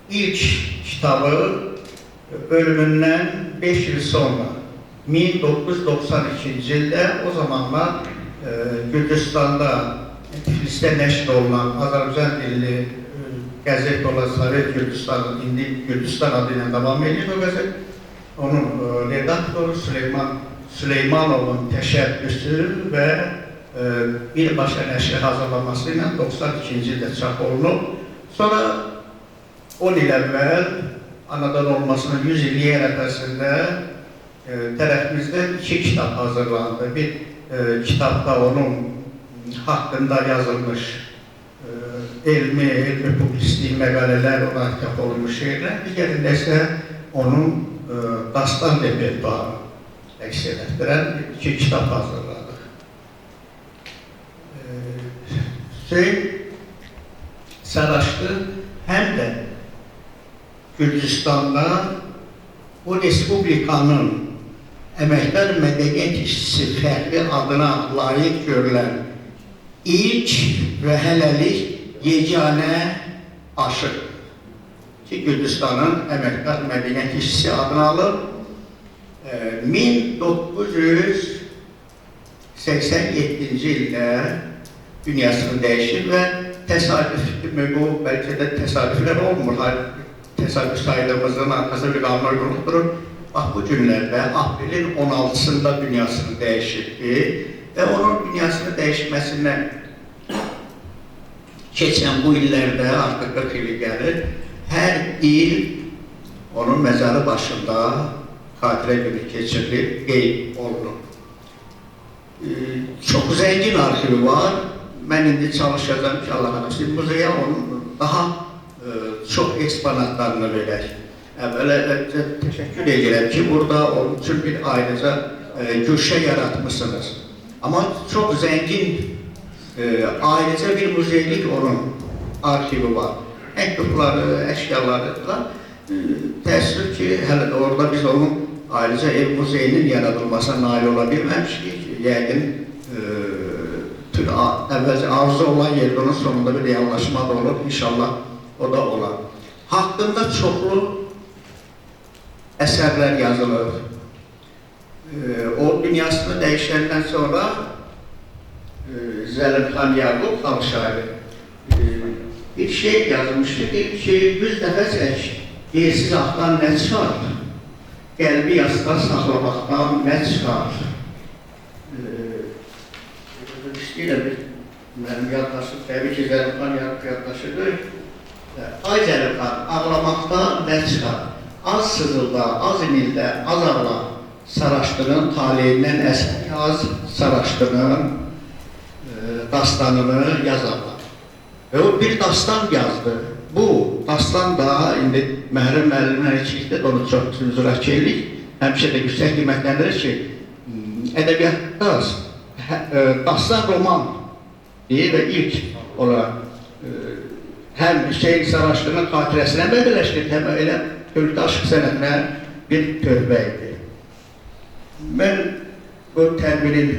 İlk kitabı ölümündən 5 il sonra, 1992-ci ildə, o zamanlar Gürcüstanda, Tiflisdə nəşr olunan Azərbaycan dilli qəzet olan Sovet Gürcüstanı, indi Gürcüstan adı ilə devam edir o qəzet. Onun redaktoru Süleymanovun təşəbbüsü və birbaşa nəşri hazırlaması ilə 92-ci ildə çap olunub. Sonra 10 il əvvəl anadan olmasının 100 illiyi ərəfəsində tərəfimizdən 2 kitab hazırlandı. Bir kitabda onun haqqında yazılmış elmi publislik məqalələr, ona təhv olunmuş şeylər, digərində isə onun dastan repertuarı əks etdirən 2 kitab hazırladıq. Hüseyin Saraçlı həm də Gürcüstanda bu Respublikanın əməkdar mədəniyyət işçisi fərqli adına layiq görülən ilk və hələlik yeganə aşıq ki, Gürcüstanın əməkdar mədəniyyət işçisi adını alıb 1987-ci ildə dünyasını dəyişir və təsadüf, bu bəlkə də təsadüflər olmur, təsadüf sayılığımızın arxası bir qanuna uyğunluq durur. Bax, bu günlərdə aprelin 16-sında dünyasını dəyişirdi və onun dünyasını dəyişməsindən keçən bu illərdə artıq 40 ili gəlir, hər il onun məzarı başında xatirə günü keçirilir, qeyd olunur. Çox zəngin arxivi var. Mən indi çalışacağım ki, Allah rəhmət muzeyə onun daha çox eksponatlarını verək. Əvvələ təşəkkür edirəm ki, burada onun üçün bir ayrıca güşə yaratmışsınız. Amma çox zəngin, ayrıca bir muzeylik onun arxivi var. Məktubları, əşyaları var. Təəssüf ki, hələ də orada biz onun ayrıca ev muzeyinin yaradılmasına nail ola bilməmişdik. Yəqin, əvvəlcə arzu olan yerdə onun sonunda bir reallaşma da olur, inşallah o da olar. Haqqında çoxlu əsərlər yazılır. O dünyasını dəyişəndən sonra Zəlimxan Yaqub xalq şairi bir şey yazmışdı ki, 100 dəfə çək, yersiz axdan nə çıxar? Qəlbi yasda saxlamaqdan nə çıxar? İstəyirəm, mənim yaddaşım, təbii ki, Zəlimxan Yaqub yaddaşıdır. Ay Zəlimxan, ağlamaqdan nə çıxar? Az sızılda, az inildə, az ağla, Saraçlının taleyindən əsər yaz, Saraçlının dastanını yazarlar. Və o bir dastan yazdı. Bu dastan da, indi Məhrəm müəllimlər içlikdə də onu çox müzürəkçilik, həmişə də yüksək qiymətləndirir ki, ədəbiyyatda dastan roman deyir və ilk olaraq həm Hüseyin Saraçlının xatirəsinə bədələşdir, həm elə Türk aşıq sənətinə bir tövbə idi. Mən bu tədbirin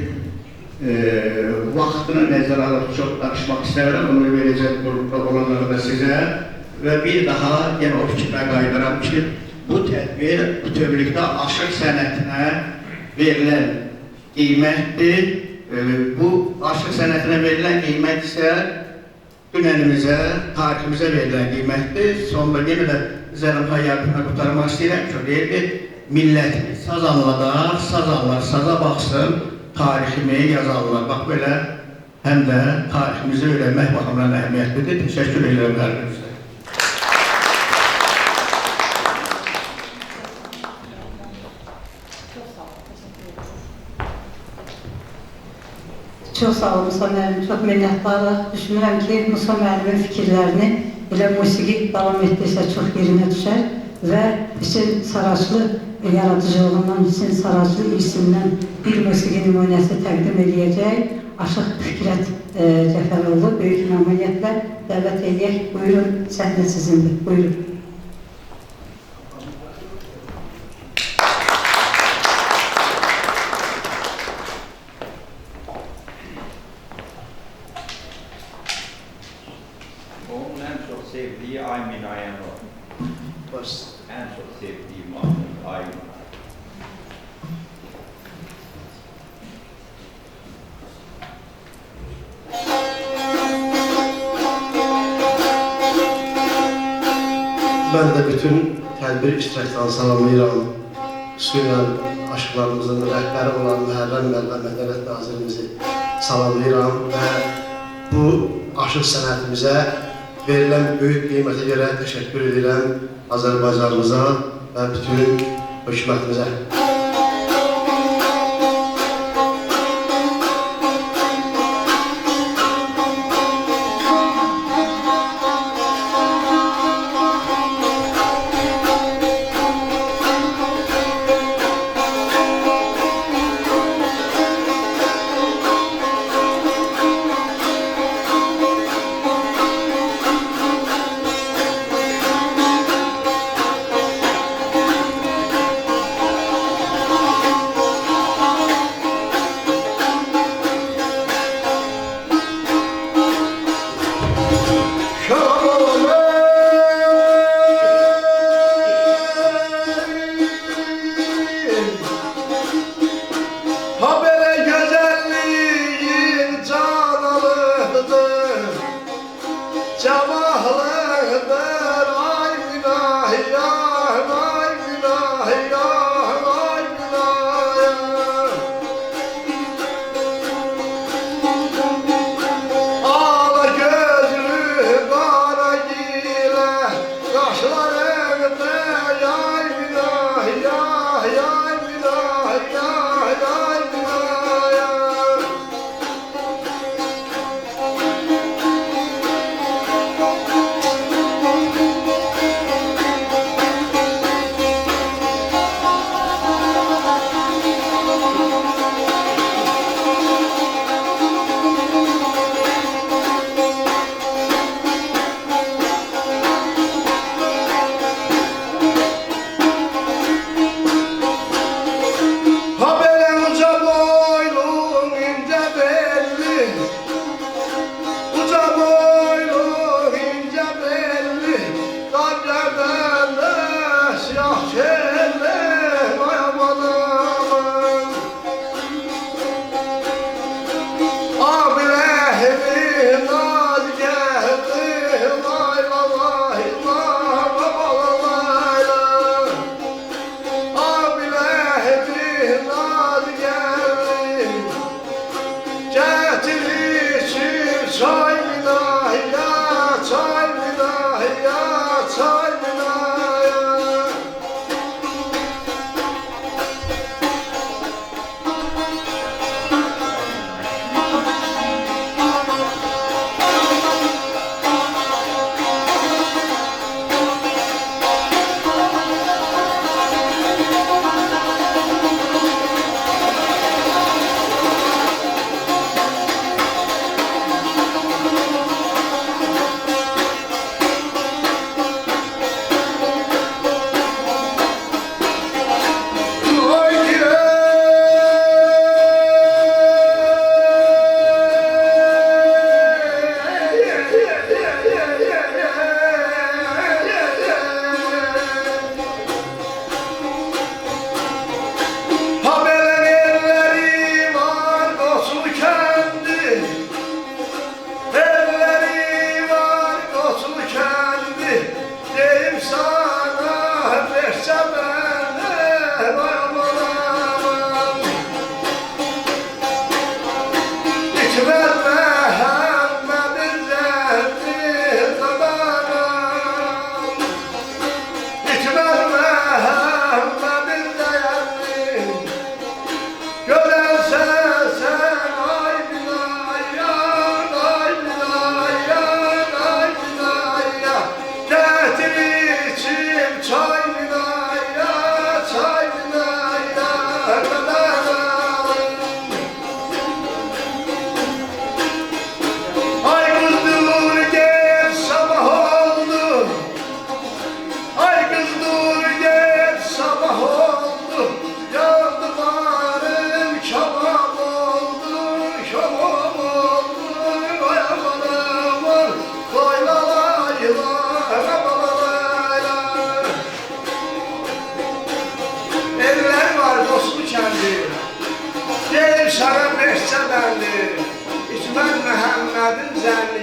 vaxtını nəzərə alıb çox danışmaq istəmirəm, onu verəcək qrupda olanları da sizə və bir daha yenə o fikrə qaydıram ki, bu tədbir bütövlükdə aşıq sənətinə verilən qiymətdir. Bu aşıq sənətinə verilən qiymət isə dünənimizə, tariximizə verilən qiymətdir. Sonunda yenə də Zəlimxan Yaqubuna qutarmaq istəyirəm ki, o deyir ki, millətimiz saz anladar, saz anlar, saza baxsın, tariximi yazarlar. Bax, belə həm də tariximizi öyrənmək baxımdan əhəmiyyətlidir. Təşəkkür edirəm hər birinizə.
Çox sağ olun Musa müəllim, çox minnətdarıq. Düşünürəm ki, Musa müəllimin fikirlərini elə musiqi davam etdirsə çox yerinə düşər və Hüseyin Saraçlı yaradıcılığından, Hüseyin Saraçlı irsindən bir musiqi nümunəsi təqdim edəcək. Aşıq Fikrət Cəfəroğlu böyük məmnuniyyətlə dəvət edək. Buyurun, səhnə sizindir. Buyurun.
Onun en çok sevdiği Aymin Ayanur. En çok sevdiği Mahmut Aymin.
Ben de bütün tədbir iştirakçılarını salamlayıram. Xüsusilə aşıqlarımızın rəhbəri olan Məhərrəm müəllimə Mədəniyyət Nazirimizi salamlayıram və bu aşıq sənətimizə verilən böyük qiymətə görə təşəkkür edirəm Azərbaycanımıza və bütün hökumətimizə.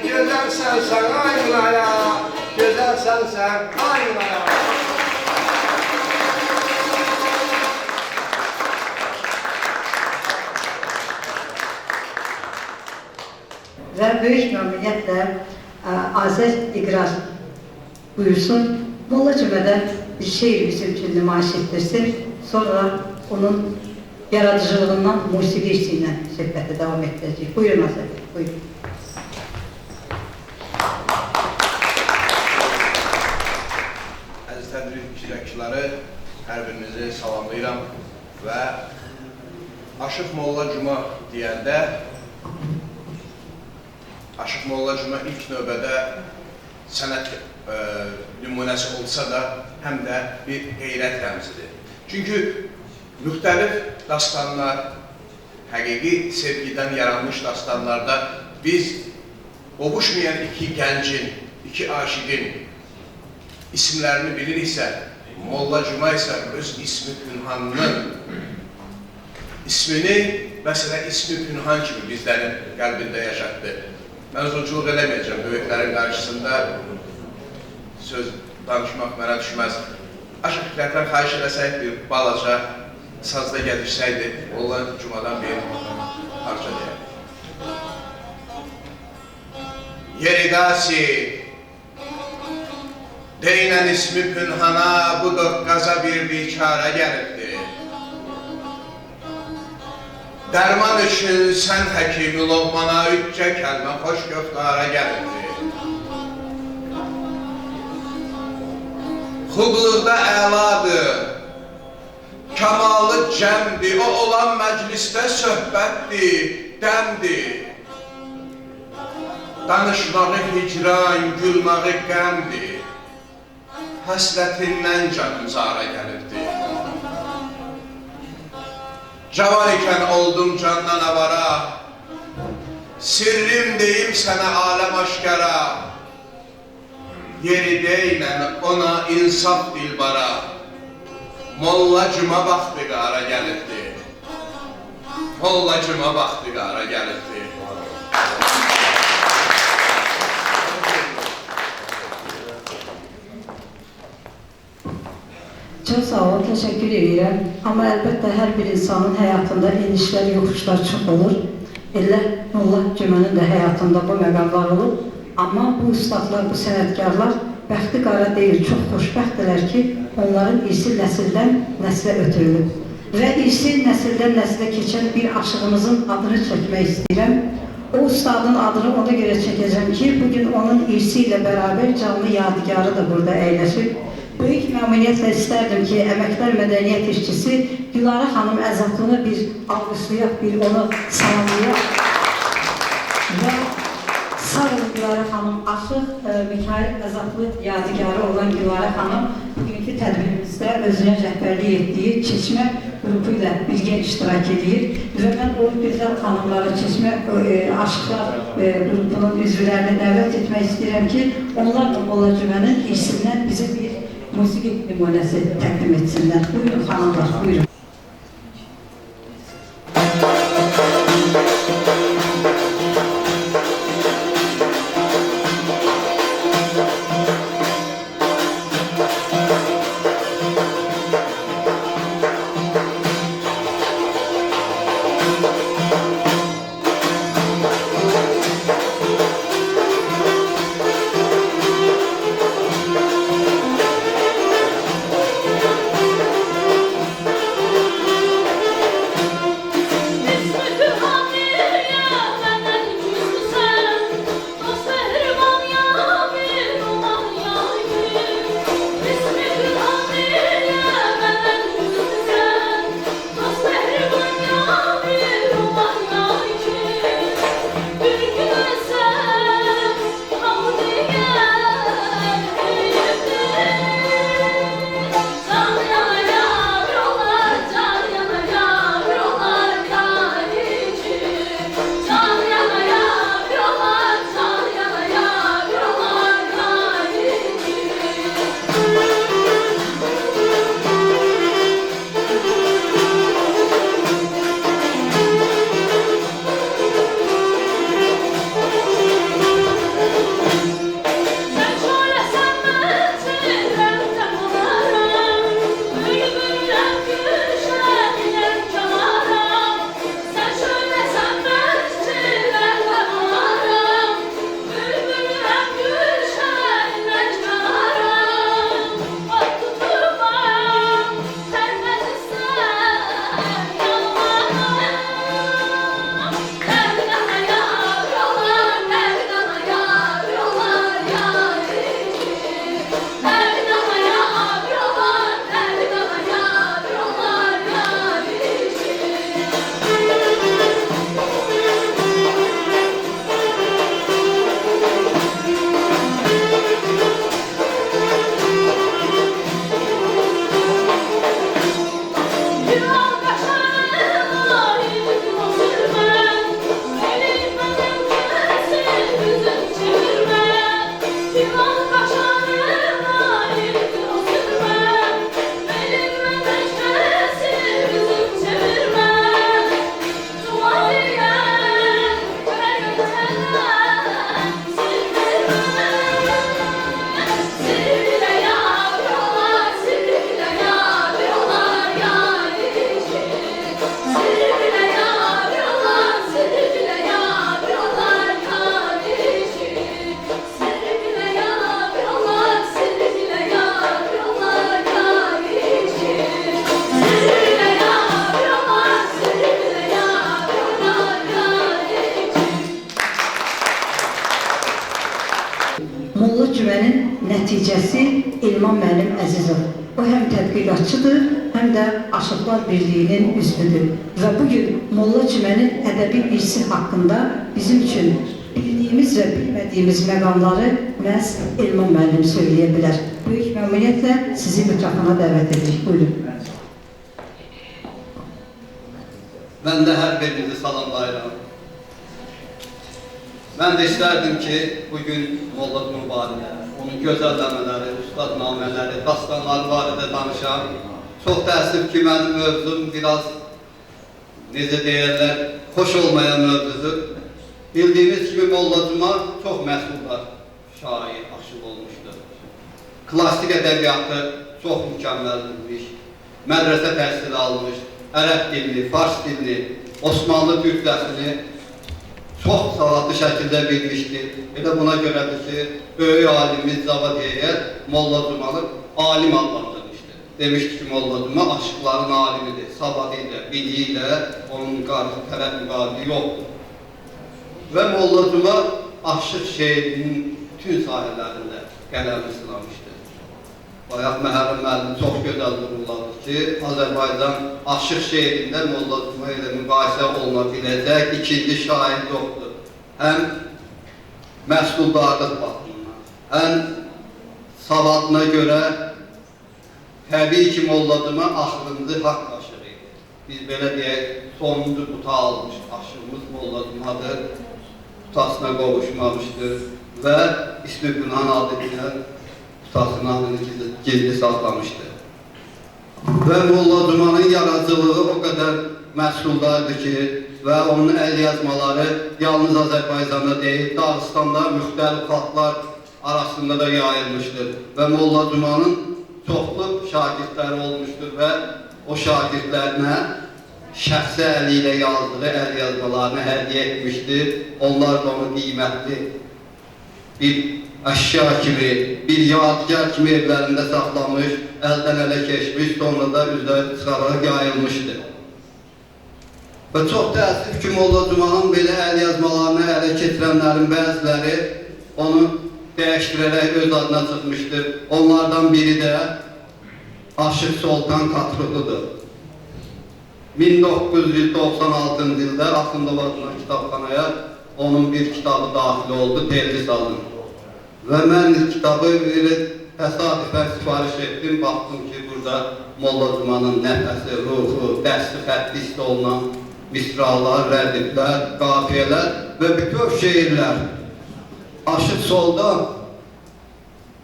gözəlsən sən aynaya, gözəlsən sən aynaya.
Və böyük məmnuniyyətlə Azər İqrar buyursun, Molla Cümədən bir şeir bizim üçün nümayiş etdirsin, sonra onun yaradıcılığından musiqi işçiliğiyle söhbəti devam etdirəcək. Buyurun Azər, buyurun.
Əziz tədbir iştirakçıları, hər birinizi salamlayıram və Aşıq Molla Cuma deyəndə Aşıq Molla Cuma ilk növbədə sənət nümunəsi olsa da, həm də bir qeyrət rəmzidir. Çünki müxtəlif dastanlar, həqiqi sevgidən yaranmış dastanlarda biz qovuşmayan iki gəncin, iki aşiqin isimlərini biliriksə, Molla Cuma isə öz ismi Pünhanının ismini, məsələn, ismi Pünhan kimi bizlərin qəlbində yaşatdı. Mən uzunçuluq eləməyəcəm, böyüklərin qarşısında söz danışmaq mənə düşməz. Aşıq Fikrətdən xahiş eləsək, bir balaca sazda gəlirsəydi, Molla Cumadan bir parça deyərdik. Yerigasi, deynən ismi Pünhana bu doqqaza bir biçara gəlibdi. Dərman üçün sən həkimi Loğmana üçcə kəlmə xoş göftara gəlibdi. Xubluqda əladır, kamalı cəmdir, o olan məclisdə söhbətdir, dəmdir. Danışmağı hicran, gülməyi qəmdir, həslətindən canım zara gəlibdi. Cavan ikən oldum candan avara, sirrim deyim sənə aləm aşkara. Yeri deylən ona insaf dilbara, Molla Cuma vaxtı qara gəlibdi. Molla Cuma vaxtı qara gəlibdi.
Çox sağ olun, təşəkkür edirəm. Amma əlbəttə hər bir insanın həyatında enişlər, yoxuşlar çox olur. Elə Molla Cümənin də həyatında bu məqamlar olur. Amma bu ustadlar, bu sənətkarlar bəxti qara deyil, çox xoşbəxtdirlər ki, onların irsi nəsildən nəslə ötürülür. Və irsi nəsildən nəslə keçən bir aşığımızın adını çəkmək istəyirəm. O ustadın adını ona görə çəkəcəm ki, bugün onun irsi ilə bərabər canlı yadigarı da burada əyləşib. Böyük məmnuniyyətlə istərdim ki, əməkdar mədəniyyət işçisi Gülarə xanım Əzadlını bir alqışlayaq, bir onu salamlayaq. Və sağ olun Gülarə xanım, Aşıq Mikayıl Əzadlı yadigarı olan Gülarə xanım bugünkü tədbirimizdə özünə rəhbərlik etdiyi Çeşmə qrupu ilə birgə iştirak edir. Və mən o gözəl xanımları Çeşmə Aşıqlar qrupunun üzvlərini dəvət etmək istəyirəm ki, onlar da Molla Cümənin irsindən bizə bir musiqi nümunəsi təqdim etsinlər. Buyurun xanımlar, buyurun. Molla Cümənin nəticəsi İlman müəllim Əzizov. O həm tədqiqatçıdır, həm də Aşıqlar Birliyinin üzvüdür. Və bugün Molla Cümənin ədəbi irsi haqqında bizim üçün bildiyimiz və bilmədiyimiz məqamları məhz İlman müəllim söyləyə bilər. Böyük məmnuniyyətlə sizi mikrofona dəvət edirik. Buyurun.
Mən də hər birinizi salamlayıram. Mən də istərdim ki, bugün Molla Cümə barədə, onun gözəlləmələri, ustadnamələri, dastanları barədə danışam. Çox təəssüf ki, mənim mövzum biraz, necə deyərlər, xoş olmayan mövzudur. Bildiyimiz kimi Molla Cümə çox məhsuldar şair, aşıq olmuşdur. Klassik ədəbiyyatı çox mükəmməl bilmiş, mədrəsə təhsili almış, ərəb dilini, fars dilini, Osmanlı türkçəsini çox savadlı şəkildə bilmişdir. Elə buna görədir ki, böyük alimiz Cavad Heyət Molla Cümə'ni alim adlandırmışdır. Demişdir ki, Molla Cümə aşıqların alimidir, savadıyla, biliyle onun tərəf müqabili yoxdur. Və Molla Cümə aşıq şeirinin bütün sahələrində qələmi sınamışdır. Bayaq Məhərrəm müəllim çox gözəl vurguladı ki, Azərbaycan aşıq şeirində Molla Cümə ilə müqayisə oluna biləcək ikinci şair yoxdur. Həm məhsuldarlıq baxımından, həm savadına görə təbii ki, Molla Cümə axırıncı haqq aşığı idi. Biz belə deyək, sonuncu quta almış aşığımız Molla Cümədir, qutasına qovuşmamışdır və İsmi Günhan adı ilə qutasının adını gizli saxlamışdır. Və Molla Cümə'nin yaradıcılığı o qədər məhsuldardır ki, və onun əl yazmaları yalnız Azərbaycanda deyil, Dağıstanda müxtəlif xalqlar arasında da yayılmışdır. Və Molla Cümə'nin çoxlu şagirdləri olmuşdur və o şagirdlərinə şəxsi əli ilə yazdığı əl yazmalarını hədiyyə etmişdir. Onlar da onu qiymətli bir əşya kimi, bir yadigar kimi evlərində saxlamış, əldən ələ keçmiş, sonra da üzrə çıxaraq yayılmışdır. Və çox təəssüf ki, Molla Cümə'nin belə əl yazmalarını ələ keçirənlərin bəziləri onu dəyişdirərək öz adına çıxmışdır. Onlardan biri də Aşıq Soltan Katruludur. 1996-cı ildə Axundov adına kitabxanaya onun bir kitabı daxil oldu, Telli Salın. Və mən kitabı təsadüfən sifariş etdim, baxdım ki, burada Molla Cümə'nin nəfəsi, ruhu, dəsti, xətti hiss olunan misralar, rədiflər, qafiyələr və bütöv şeirlər. Aşıq Soltan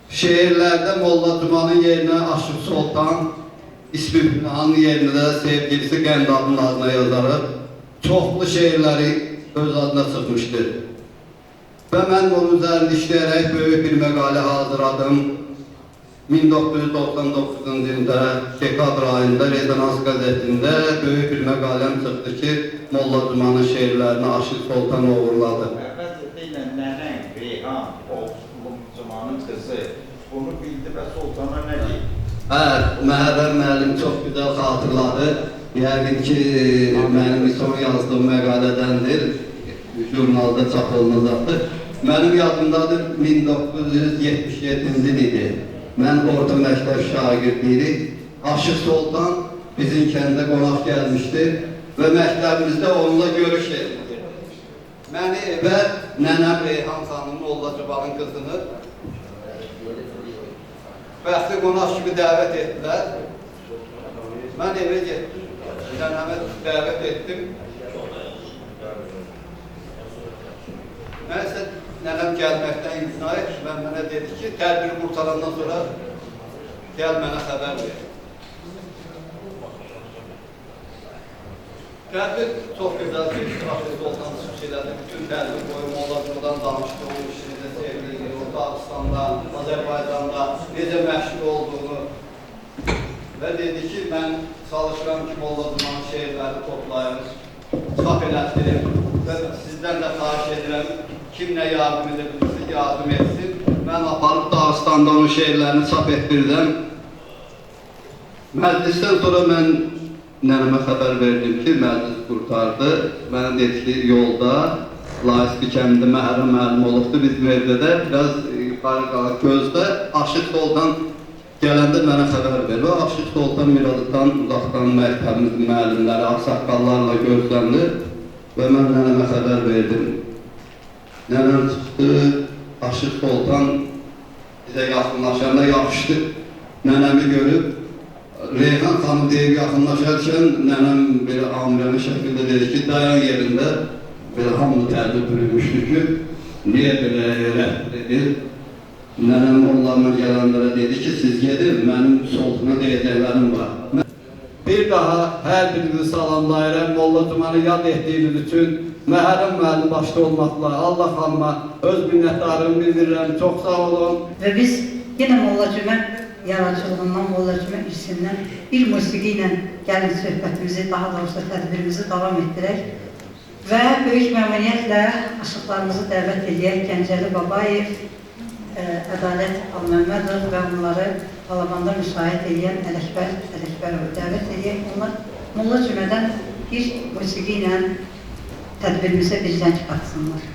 şeirlərdə Molla Cümə'nin yerinə Aşıq Soltan, İsmi Günhanın yerinə də sevgilisi Qəndabın adına yazarıb, çoxlu şeirləri öz adına çıxmışdır. Və mən onun üzərində işləyərək böyük bir məqalə hazırladım. 1999-cu ildə dekabr ayında Rezonans qəzetində böyük bir məqaləm çıxdı ki, Molla Cümə'nin şeirlərini Aşıq Soltan uğurladı.
Əvvəlcə ilə nənən, Reyhan, Cümə'nin qızı bunu bildi və Soltana nə deyib?
Məhərrəm müəllim çox gözəl xatırladı. Yəqin ki, mənim son yazdığım məqalədəndir, jurnalda çap olunacaqdır. Mənim yadımdadır 1977-ci il idi. Mən orta məktəb şagirdiyik. Aşıq Soltan bizim kəndə qonaq gəlmişdi və məktəbimizdə onunla görüş etdi. Məni evə nənəm Reyhan xanım, Molla Cümə'nin qızını bəxtli qonaq kimi dəvət etdilər. Mən evə getdim, nənəmə dəvət etdim. Nəysə, nənəm gəlməkdən imtina etdi və mənə dedi ki, tədbir qurtarandan sonra gəl mənə xəbər ver. Tədbir çox gözəl bir Aşıq Soltan çıxış elədi. Bütün tədbir boyu Molla Cümə'dan danışdı, onun işində sevgili, Dağıstanda, Azərbaycanda necə məşğul olduğunu və dedi ki, mən çalışıram ki, Molla Cümə'nin şeirləri toplayım, çap elətdirim və sizdən də xahiş edirəm, kim nə yardım edebilirsə, yardım etsin. Mən aparıb Dağıstanda onun şeirlərini çap etdirdim. Məclisdən sonra mən nənəmə xəbər verdim ki, məclis qurtardı. Mənə dedi ki, yolda Layiski kəndində Məhərrəm müəllim olubdu bizim evdə də. Biraz yuxarı gözdə Aşıq Soltan gələndə mənə xəbər verir. O Aşıq Soltan Miradıdan uzaqdan məktəbimiz müəllimləri, ağsaqqallarla gözləndi və mən nənəmə xəbər verdim. Nənəm çıxdı, Aşıq Soltan bizə yaxınlaşanda yapışdı. Nənəmi görüb, Reyhan xanım deyib yaxınlaşarkən nənəm belə amirəmi şəkildə dedi ki, dayan yerində, belə hamı təəccüb bürümüşdü ki, niyə belə rəhbər edir? Nənəm onlarla gələnlərə dedi ki, siz gedin, mənim Soltuna deyəcəklərim var. Bir daha hər birinizi salamlayıram, Molla Tumanı yad etdiyiniz üçün Məhərrəm müəllim başda olmaqla Allah xanıma öz minnətdarlığımı bildirirəm, çox sağ olun.
Və biz yenə Molla Cümə yaradıcılığından, Molla Cümə irsindən bir musiqi ilə gəlin söhbətimizi, daha doğrusu tədbirimizi davam etdirək və böyük məmnuniyyətlə aşıqlarımızı dəvət edək. Gəncəli Babayev, Ədalət Alməmmədov və onları Alabanda müşahidə edən Ələkbərovu dəvət edək. Onlar Molla Cümədən bir musiqi ilə tədbirimizə bir zəng qatsınlar.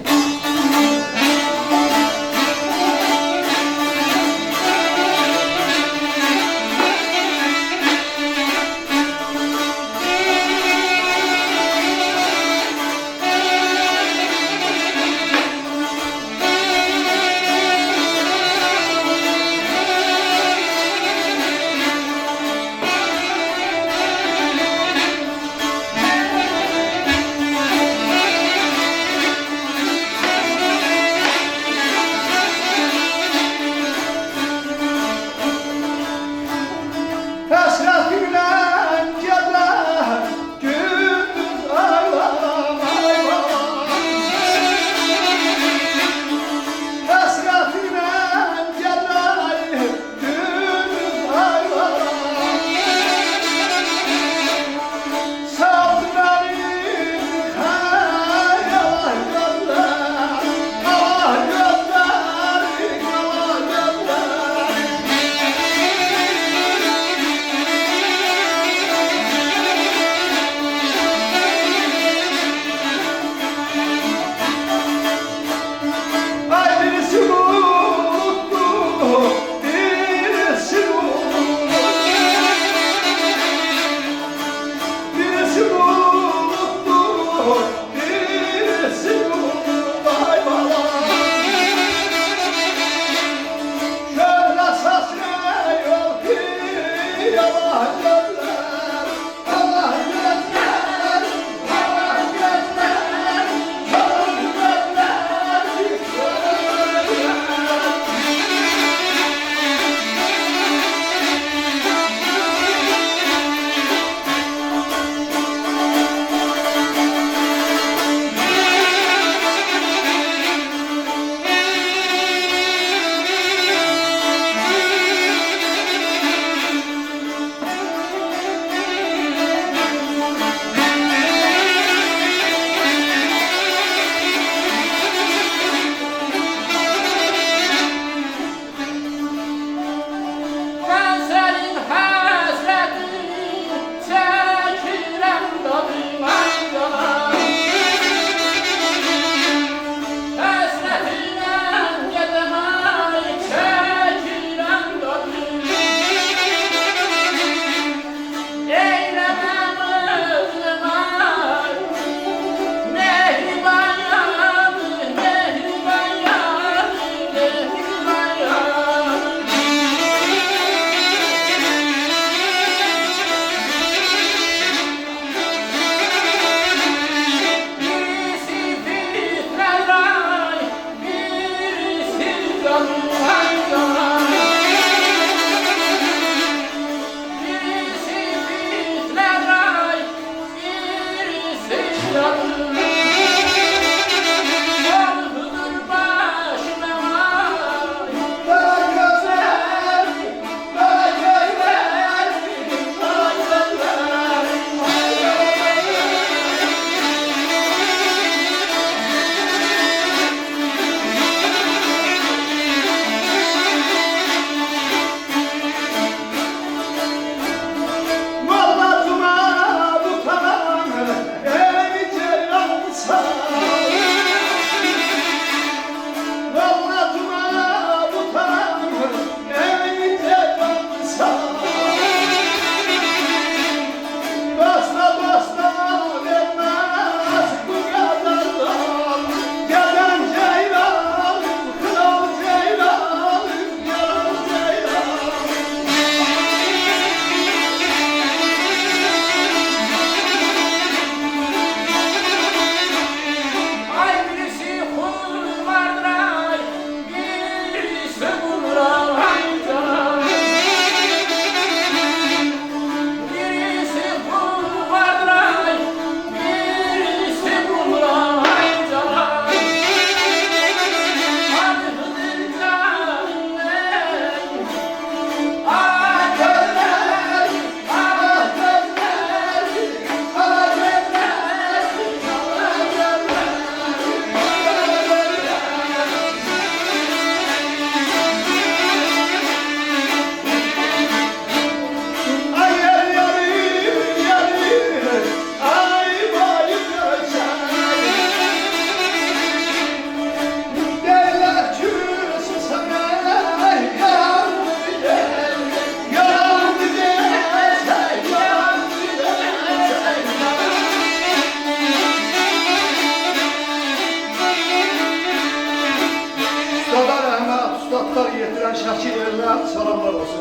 saatlar yetirən Şəkil elinə salamlar olsun.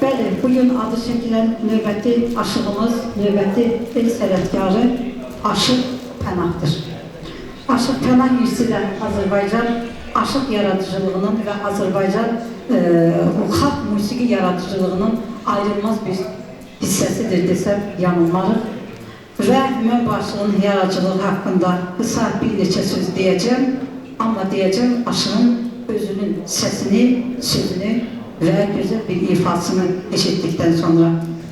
Bəli, bugün adı çəkilən növbəti aşığımız, növbəti el sənətkarı Aşıq Pənahdır. Aşıq Pənah irsilə Azərbaycan aşıq yaradıcılığının və Azərbaycan xalq musiqi yaradıcılığının ayrılmaz bir hissəsidir desəm yanılmarıq. Və mən bu aşığın yaradıcılığı haqqında qısa bir neçə söz deyəcəm, amma deyəcəm aşığın özünün səsini, sözünü və gözəl bir ifasını eşitdikdən sonra.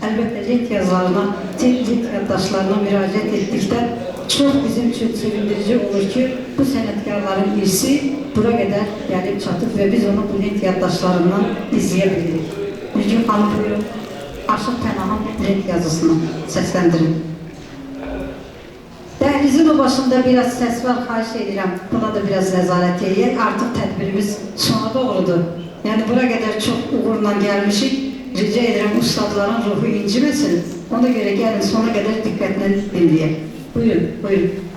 Əlbəttə, lent yazılarına, lent yaddaşlarına müraciət etdikdə çox bizim üçün sevindirici olur ki, bu sənətkarların irsi bura qədər gəlib çatıb və biz onu bu lent yaddaşlarından izləyə bilirik. Müjgan xanım, buyurun, Aşıq Pənahın lent yazısını səsləndirin. Dəhlizin o başında biraz səs var, xahiş edirəm, buna da biraz nəzarət edək. Artıq tədbirimiz sona doğrudur. Yəni, bura qədər çox uğurla gəlmişik. Rica edirəm, ustadların ruhu inciməsin. Ona görə gəlin, sona qədər diqqətlə dinləyək. Buyurun, buyurun.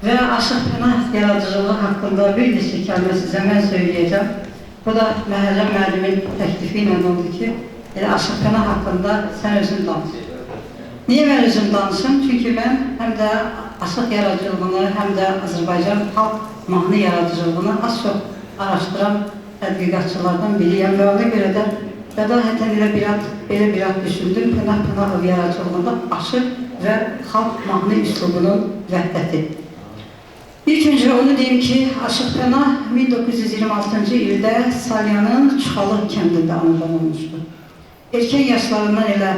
Və Aşıq Pənah yaradıcılığı haqqında bir neçə kəlmə sizə mən söyləyəcəm. Bu da Məhərrəm müəllimin təklifi ilə oldu ki, Aşıq Pənah haqqında sən özün danış. Niyə mən özüm danışım? Çünki mən həm də aşıq yaradıcılığını, həm də Azərbaycan xalq mahnı yaradıcılığını az çox araşdıran tədqiqatçılardan biriyəm və ona görə də bədahətən belə bir ad düşündüm. Pənah Pənahov yaradıcılığında aşıq və xalq mahnı üslubunun vəhdəti. İlk öncə onu deyim ki, Aşıq Pənah 1926-cı ildə Salyanın Çuxalı kəndində anadan olmuşdu. Erkən yaşlarından elə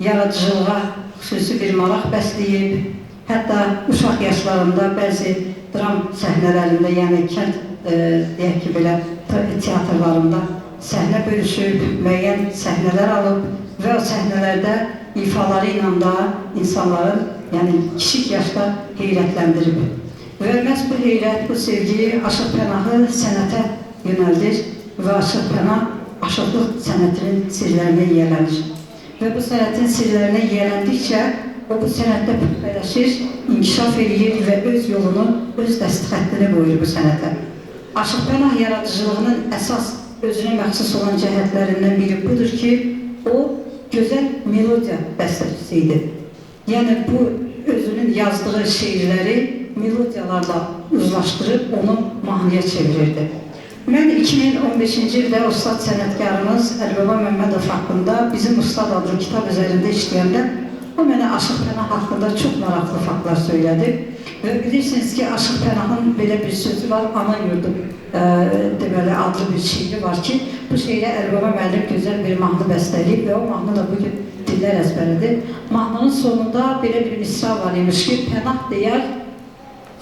yaradıcılığa xüsusi bir maraq bəsləyib, hətta uşaq yaşlarında bəzi dram səhnələrində, yəni kənd deyək ki, belə teatrlarında səhnə bölüşüb, müəyyən səhnələr alıb və o səhnələrdə ifaları ilə da insanların, yəni kiçik yaşda heyrətləndirib. Və məhz bu heyrət, bu sevgi Aşıq Pənahı sənətə yönəldir və Aşıq Pənah aşıqlıq sənətinin sirlərinə yiyələnir. və bu sənətin sirlərinə yiyələndikcə o bu sənətdə püxtələşir, inkişaf edir və öz yolunu, öz dəst xəttini qoyur bu sənətə. Aşıq Pənah yaradıcılığının əsas özünə məxsus olan cəhətlərindən biri budur ki, o gözəl melodiya bəstəçisi idi. Yəni bu özünün yazdığı şeirləri melodiyalarla uzlaşdırıb onu mahnıya çevirirdi. Mən 2015-ci ildə ustad sənətkarımız Əlibaba Məmmədov haqqında bizim Ustad adlı kitab üzərində işləyəndə o mənə Aşıq Pənah haqqında çox maraqlı faktlar söylədi. Və bilirsiniz ki, Aşıq Pənahın belə bir sözü var, Ana Yurdum deməli adlı bir şeiri var ki, bu şeirə Əlibaba müəllim gözəl bir mahnı bəstələyib və o mahnı da bugün dillər əzbəridir. Mahnının sonunda belə bir misra var imiş ki, Pənah deyər,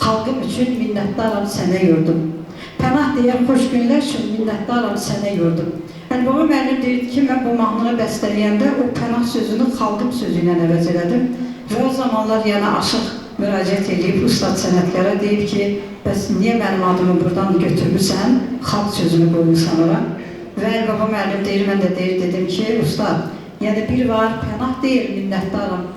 xalqım üçün minnətdaram sənə yurdum. Pənah deyər, xoş günlər üçün minnətdaram sənə yurdum. Əlibaba müəllim deyirdi ki, mən bu mahnını bəstələyəndə o Pənah sözünü xalqım sözü ilə əvəz elədim və o zamanlar yəni Aşıq müraciət edib ustad sənətkara deyib ki, bəs niyə mənim adımı buradan götürmüsən, xalq sözünü qoymuşsan ora? Və Əlibaba müəllim deyir, mən də dedim ki, ustad, yəni bir var, Pənah deyir minnətdaram,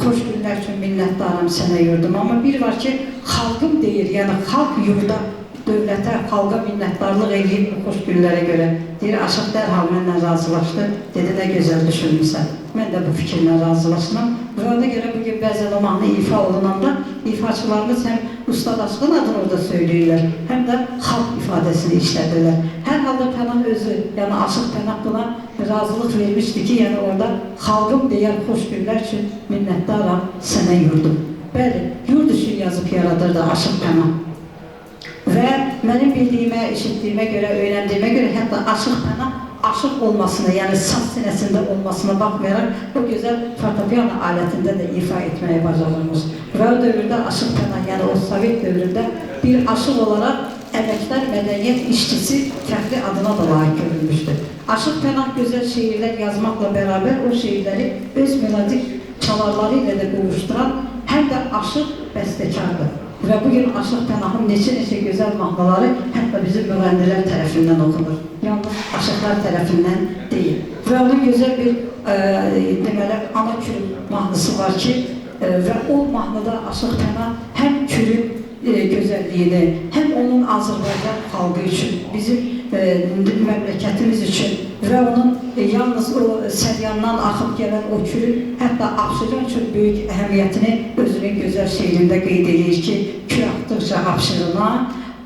xoş günlər üçün minnətdaram sənə yurdum, amma bir var ki, xalqım deyir, yəni xalq yurda, dövlətə, xalqa minnətdarlıq edib bu xoş günlərə görə. Deyir, Aşıq dərhal mənlə razılaşdı, dedi, nə gözəl düşünmüsən. Mən də bu fikirlə razılaşmam. Və ona görə bugün bəzən o mahnı ifa olunanda ifaçılarımız həm Ustad Aşığın adını orada söyləyirlər, həm də xalq ifadəsini işlədirlər. Hər halda Pənah özü, yəni Aşıq Pənah buna razılıq vermişdi ki, yəni orada xalqım deyər xoş günlər üçün minnətdaram sənə yurdum. Bəli, yurd üçün yazıb yaradırdı Aşıq Pənah. Və mənim bildiyimə, eşitdiyimə görə, öyrəndiyimə görə hətta Aşıq Pənah aşıq olmasına, yəni saz sinəsində olmasına baxmayaraq o gözəl fortepiano alətində də ifa etməyə bacarırmış. Və o dövrdə Aşıq Pənah, yəni o Sovet dövründə bir aşıq olaraq əməkdar mədəniyyət işçisi fəxri adına da layiq görülmüşdür. Aşıq Pənah gözəl şeirlər yazmaqla bərabər o şeirləri öz melodik çalarları ilə də qovuşduran həm də aşıq bəstəkardır. Və bugün Aşıq Pənahın neçə gözəl mahnıları hətta bizim müğənnilər tərəfindən oxunur. Yalnız aşıqlar tərəfindən deyil. Və onun gözəl bir deməli, Ana Kürüm mahnısı var ki, və o mahnıda Aşıq Pənah həm Kürüm gözəlliyini, həm onun Azərbaycan xalqı üçün, bizim məmləkətimiz üçün və onun yalnız o səryandan axıb gələn o Kürün hətta Abşeron üçün böyük əhəmiyyətini özünün gözəl şeirində qeyd edir ki, kür atdıqca Abşerona,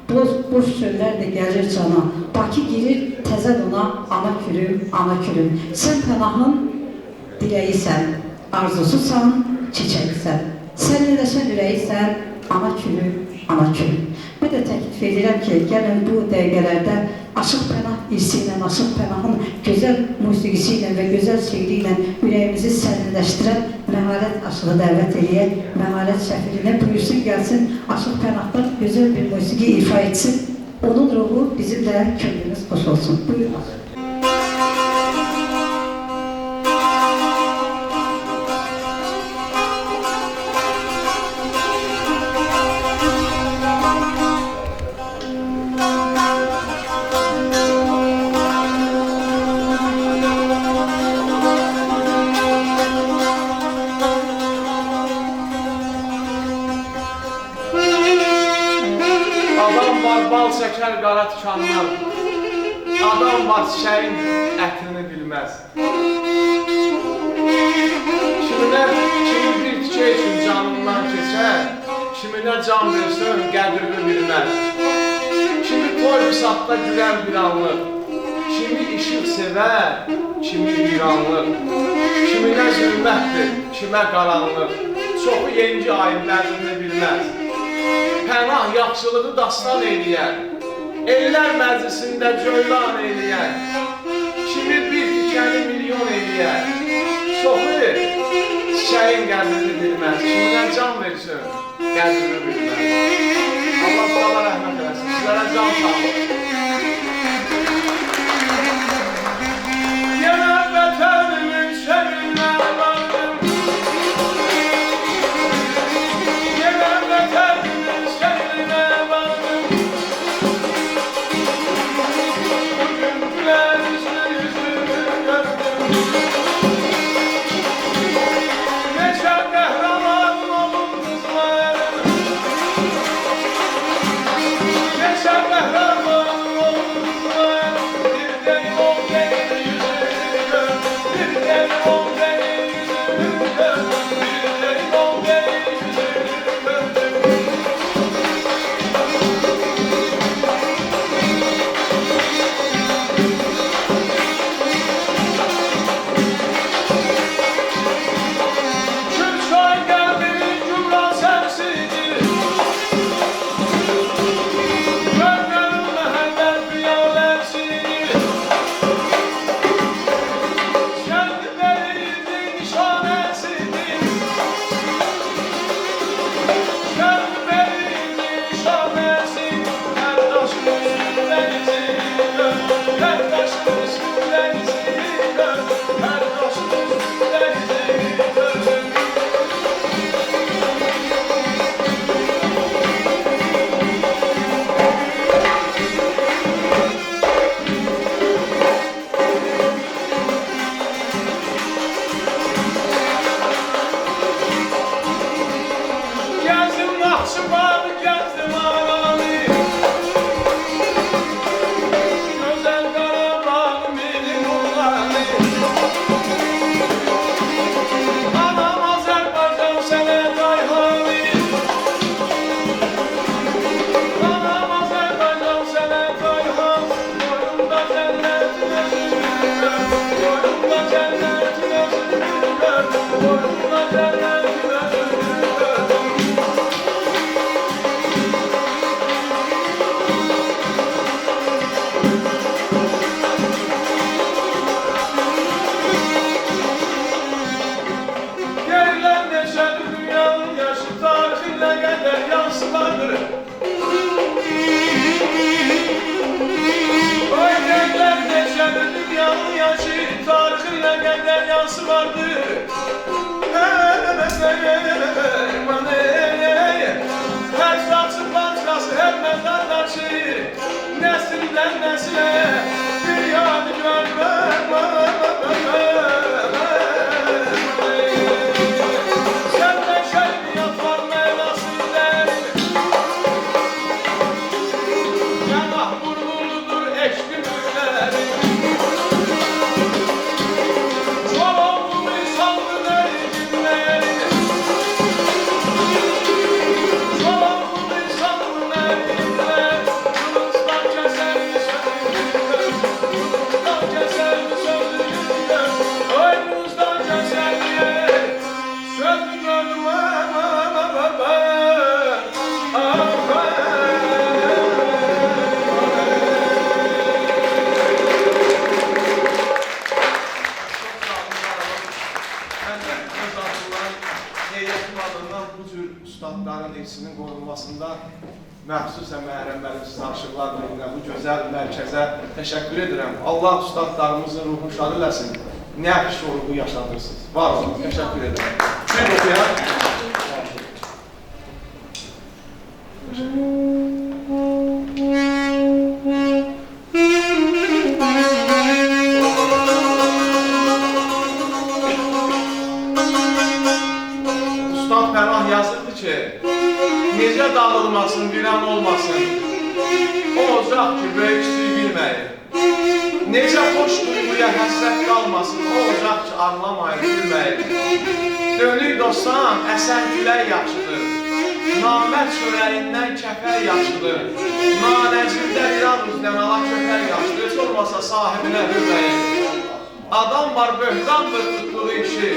boş çöllər də gəlir cana, Bakı girir təzə ona, ana kürüm. Sən Pənahın diləyirsən, arzususan, çiçəksən, sərinləşən ürəyisən, ana kürüm. Mən də təklif edirəm ki, gəlin bu dəqiqələrdə Aşıq Pənah irsi ilə, Aşıq Pənahın gözəl musiqisi ilə və gözəl şeiri ilə ürəyimizi sərinləşdirən məharət aşığı dəvət eləyək, məharət şəfirinə buyursun, gəlsin, Aşıq Pənahdan gözəl bir musiqi ifa etsin, onun ruhu bizim də könlümüz xoş olsun. Buyurun.
Bal çəkər qara tikandan, adam var çiçəyin ətini bilməz. Kiminə bir tikə üçün canından keçər, kiminə can versin qədrini bilməz. Kimi toy bisatda gülər bir anlıq, kimi işıq sevər, kimi viranlıq. Kiminə zülmətdir, kimə qaranlıq, çoxu yengi ayın dərdini bilməz. Pənah yaxşılığı dastan eyləyər, ellər məclisində cöylan eyləyər. Kimi bir tikəni milyon eyləyər, çoxu çiçəyin qədrini bilməz. Kimdən can versin, qədrini bilməz. Allah sana rəhmət eləsin, sizlərə can sağlıq. Yenə vətənimin şəhrinə vardım, yenə vətənimin şəhrinə vardım. Bugün gülər yüzünü gördüm, Çəkən dəryası vardır. Hər saçın parçası, hər məzardaşı, nəsildən nəsilə bir yadigar səndən şəriyyat var mənasilər, yanaq vurğuludur eşqin ürləri. Ustadların irsinin qorunmasında məxsusən Məhrəm müəllim siz Aşıqlar Birliyinə bu gözəl mərkəzə təşəkkür edirəm. Allah ustadlarımızın ruhunu şad eləsin. Nə şuuru yaşadırsınız. Var olun, təşəkkür edirəm. Bir oxuyaq. Ustad Pənah yazırdı ki, necə dağılmasın, viran olmasın, o ocaq ki, böyüksüyü bilməyir. Necə xoş duyğuya həsrət qalmasın, o ocaq ki, arlamayır, bilməyir. Dönük dostan, əsən gülək yaxşıdır, namət çörəyindən kəpər yaxşıdır, nanəcildə viran üzdən ala köpər yaxşıdır, heç olmasa sahibinə bilməyir. Adam var, böhtandır tutduğu işi,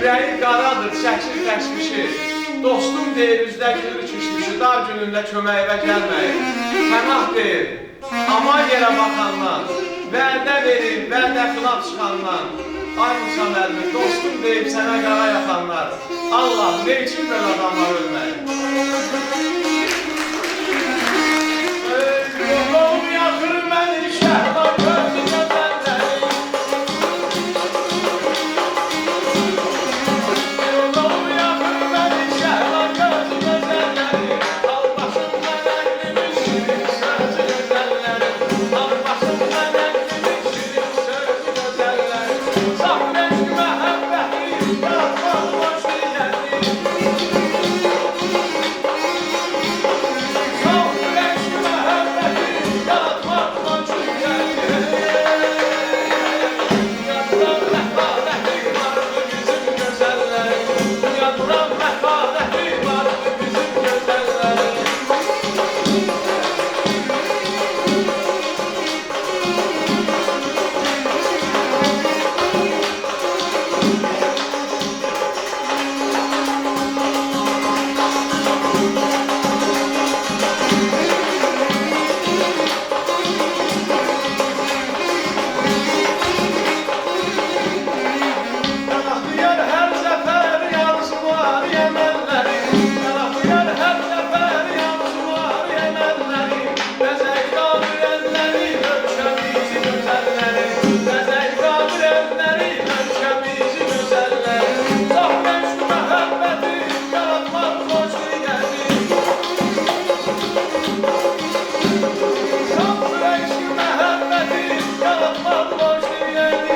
ürəyi qaradır, çəkir təşvişi, dostum deyir, üzdə gülür kişmişi, dar günündə köməyivə gəlməyir. Pənah deyir, aman yerə baxandan, vədə verir, vədə xilaf çıxandan. Ay Musa müəllim, dostum deyib sənə qara yaxanlar, Allah, ne üçün belə adamlar ölməyir? Yolum yaxır məni şəhlar gözü gözəlləri, yolum yaxır məni şəhlar gözü gözəlləri, al başımdan əqlimin şirin sözü gözəlləri, al başımdan əqlimin şirin sözü gözəlləri, saf eşq məhəbbəti yaratmaq boş deyədi, saf eşq məhəbbəti yaratmaq boş deyədi, yadıran məhaləti vardı bizim gözəlləri, yadıran məhaləti vardı bizim gözəlləri. Yanaqlayan hər zəfər yazılar yəmənləri, yanaqlayan hər zəfər yazılar yəmənləri, bəzək qadir əlləri, ölkəmizi gözəlləri, bəzək qadir əlləri, ölkəmizi gözəlləri, saf eşq məhəbbəti yaratmaq boş deyədi, saf eşq məhəbbəti yaratmaq boş deyədi.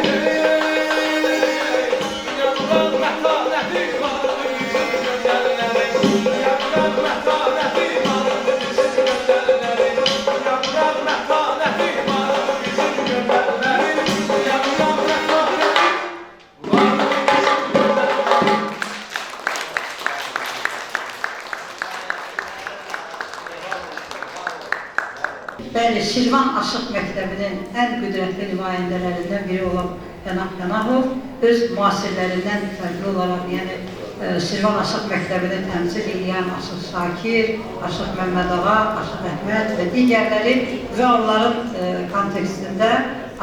Yadıran məhaləti vardı bizim gözəlləri, yadıran məhaləti vardı bizim gözəlləri, yadıran məhaləti vardı bizim gözəlləri, yadıran məhaləti vardı bizim gözəlləri.
Bəli, Şirvan Aşıq Məktəbinin ən qüdrətli nümayəndələrindən biri olan Pənah Pənahov öz müasirlərindən fərqli olaraq, yəni Şirvan Aşıq Məktəbini təmsil edən Aşıq Şakir, Aşıq Məmməd Ağa, Aşıq Əhməd və digərləri və onların kontekstində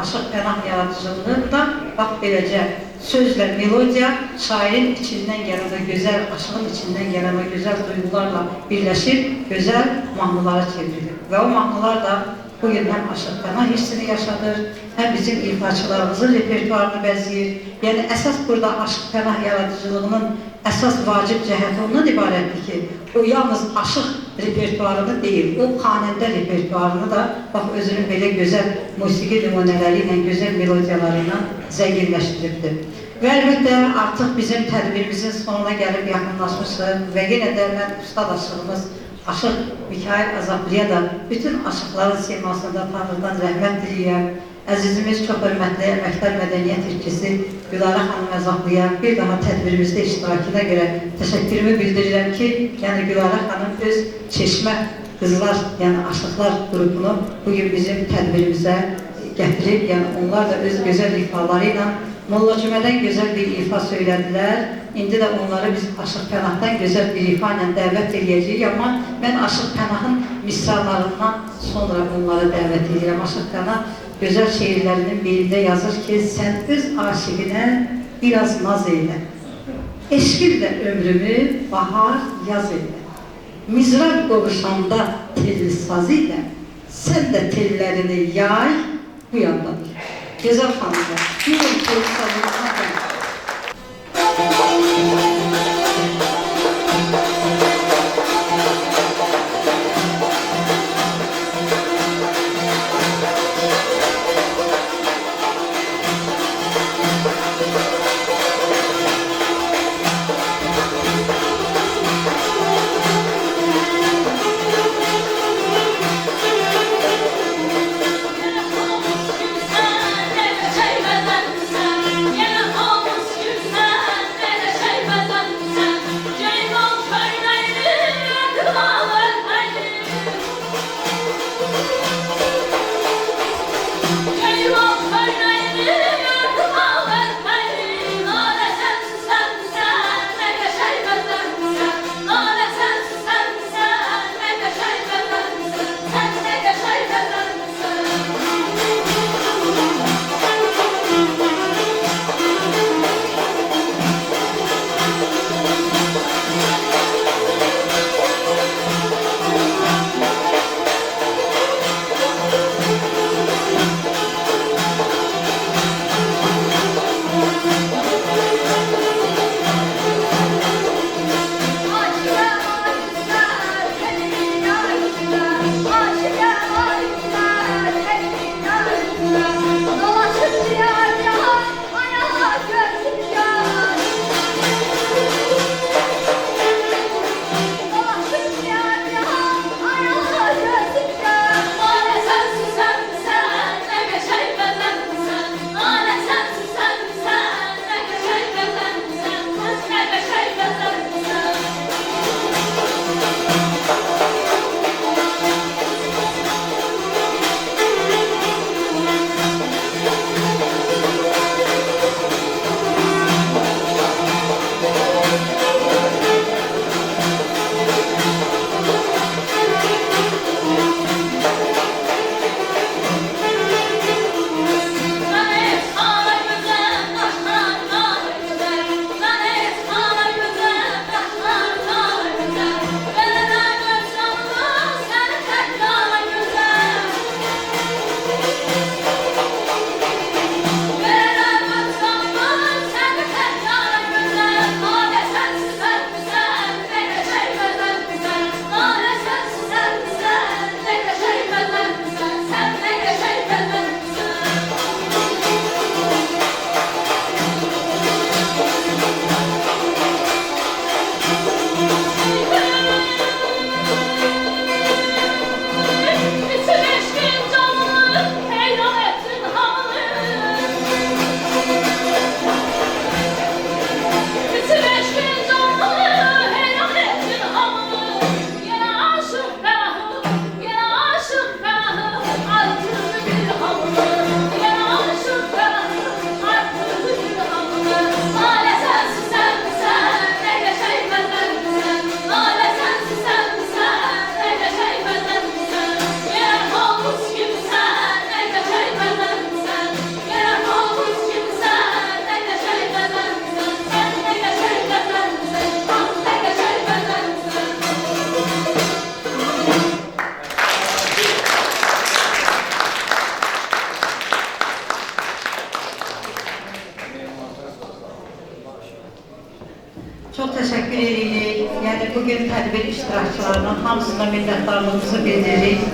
Aşıq Pənah yaradıcılığını da bax beləcə sözlə, melodiya, şairin içindən gələn o gözəl, aşığın içindən gələn o gözəl duyğularla birləşib, gözəl mahnılara çevrilir. Və o mahnılar da bugün hem Aşıq Pənah hissini yaşadır, hem bizim ifaçılarımızın repertuarını bəzəyir. Yəni əsas burada Aşıq Pənah yaradıcılığının əsas vacib cəhəti ondan ibarətdir ki, o yalnız aşıq repertuarını deyil, o xanəndə repertuarını da bax özünün belə gözəl musiqi nümunələri ilə, gözəl melodiyaları ilə zənginləşdiribdir. Və əlbəttə artıq bizim tədbirimizin sonuna gəlib yaxınlaşmışıq və yenə də mən ustad aşığımız Aşıq Mikail Azaplıya da bütün aşıqların simasında Tanrıdan rəhmət diləyəm. Əzizimiz, çox hörmətli əməkdar mədəniyyət ilkisi Gülarə xanım Azaplıya bir daha tədbirimizdə iştirakına görə təşəkkürümü bildirirəm ki, yəni Gülarə xanım öz Çeşmə Qızlar, yəni Aşıqlar qrupunu bugün bizim tədbirimizə gətirib, yəni onlar da öz gözəl ifaları ilə Molla Cümədən gözəl bir ifa söylədilər. İndi də onları biz Aşıq Pənahdan gözəl bir ifa ilə dəvət edəcəyik, amma mən Aşıq Pənahın misralarından sonra onları dəvət edirəm. Aşıq Pənah gözəl şeirlərinin birində yazır ki, sən öz aşiqinə biraz naz eylə. Eşqinlə ömrümü bahar, yaz eylə. Mizraq qovuşanda telli saz ilə, sən də tellərini yay, bu yandadır. Gözəl xanımlar, bir telli sazına gəlir.
Yeah.
Çok teşekkür edirik. Yani bugün tədbir iştirakçılarının hamısına minnətdarlığımızı bildiririk.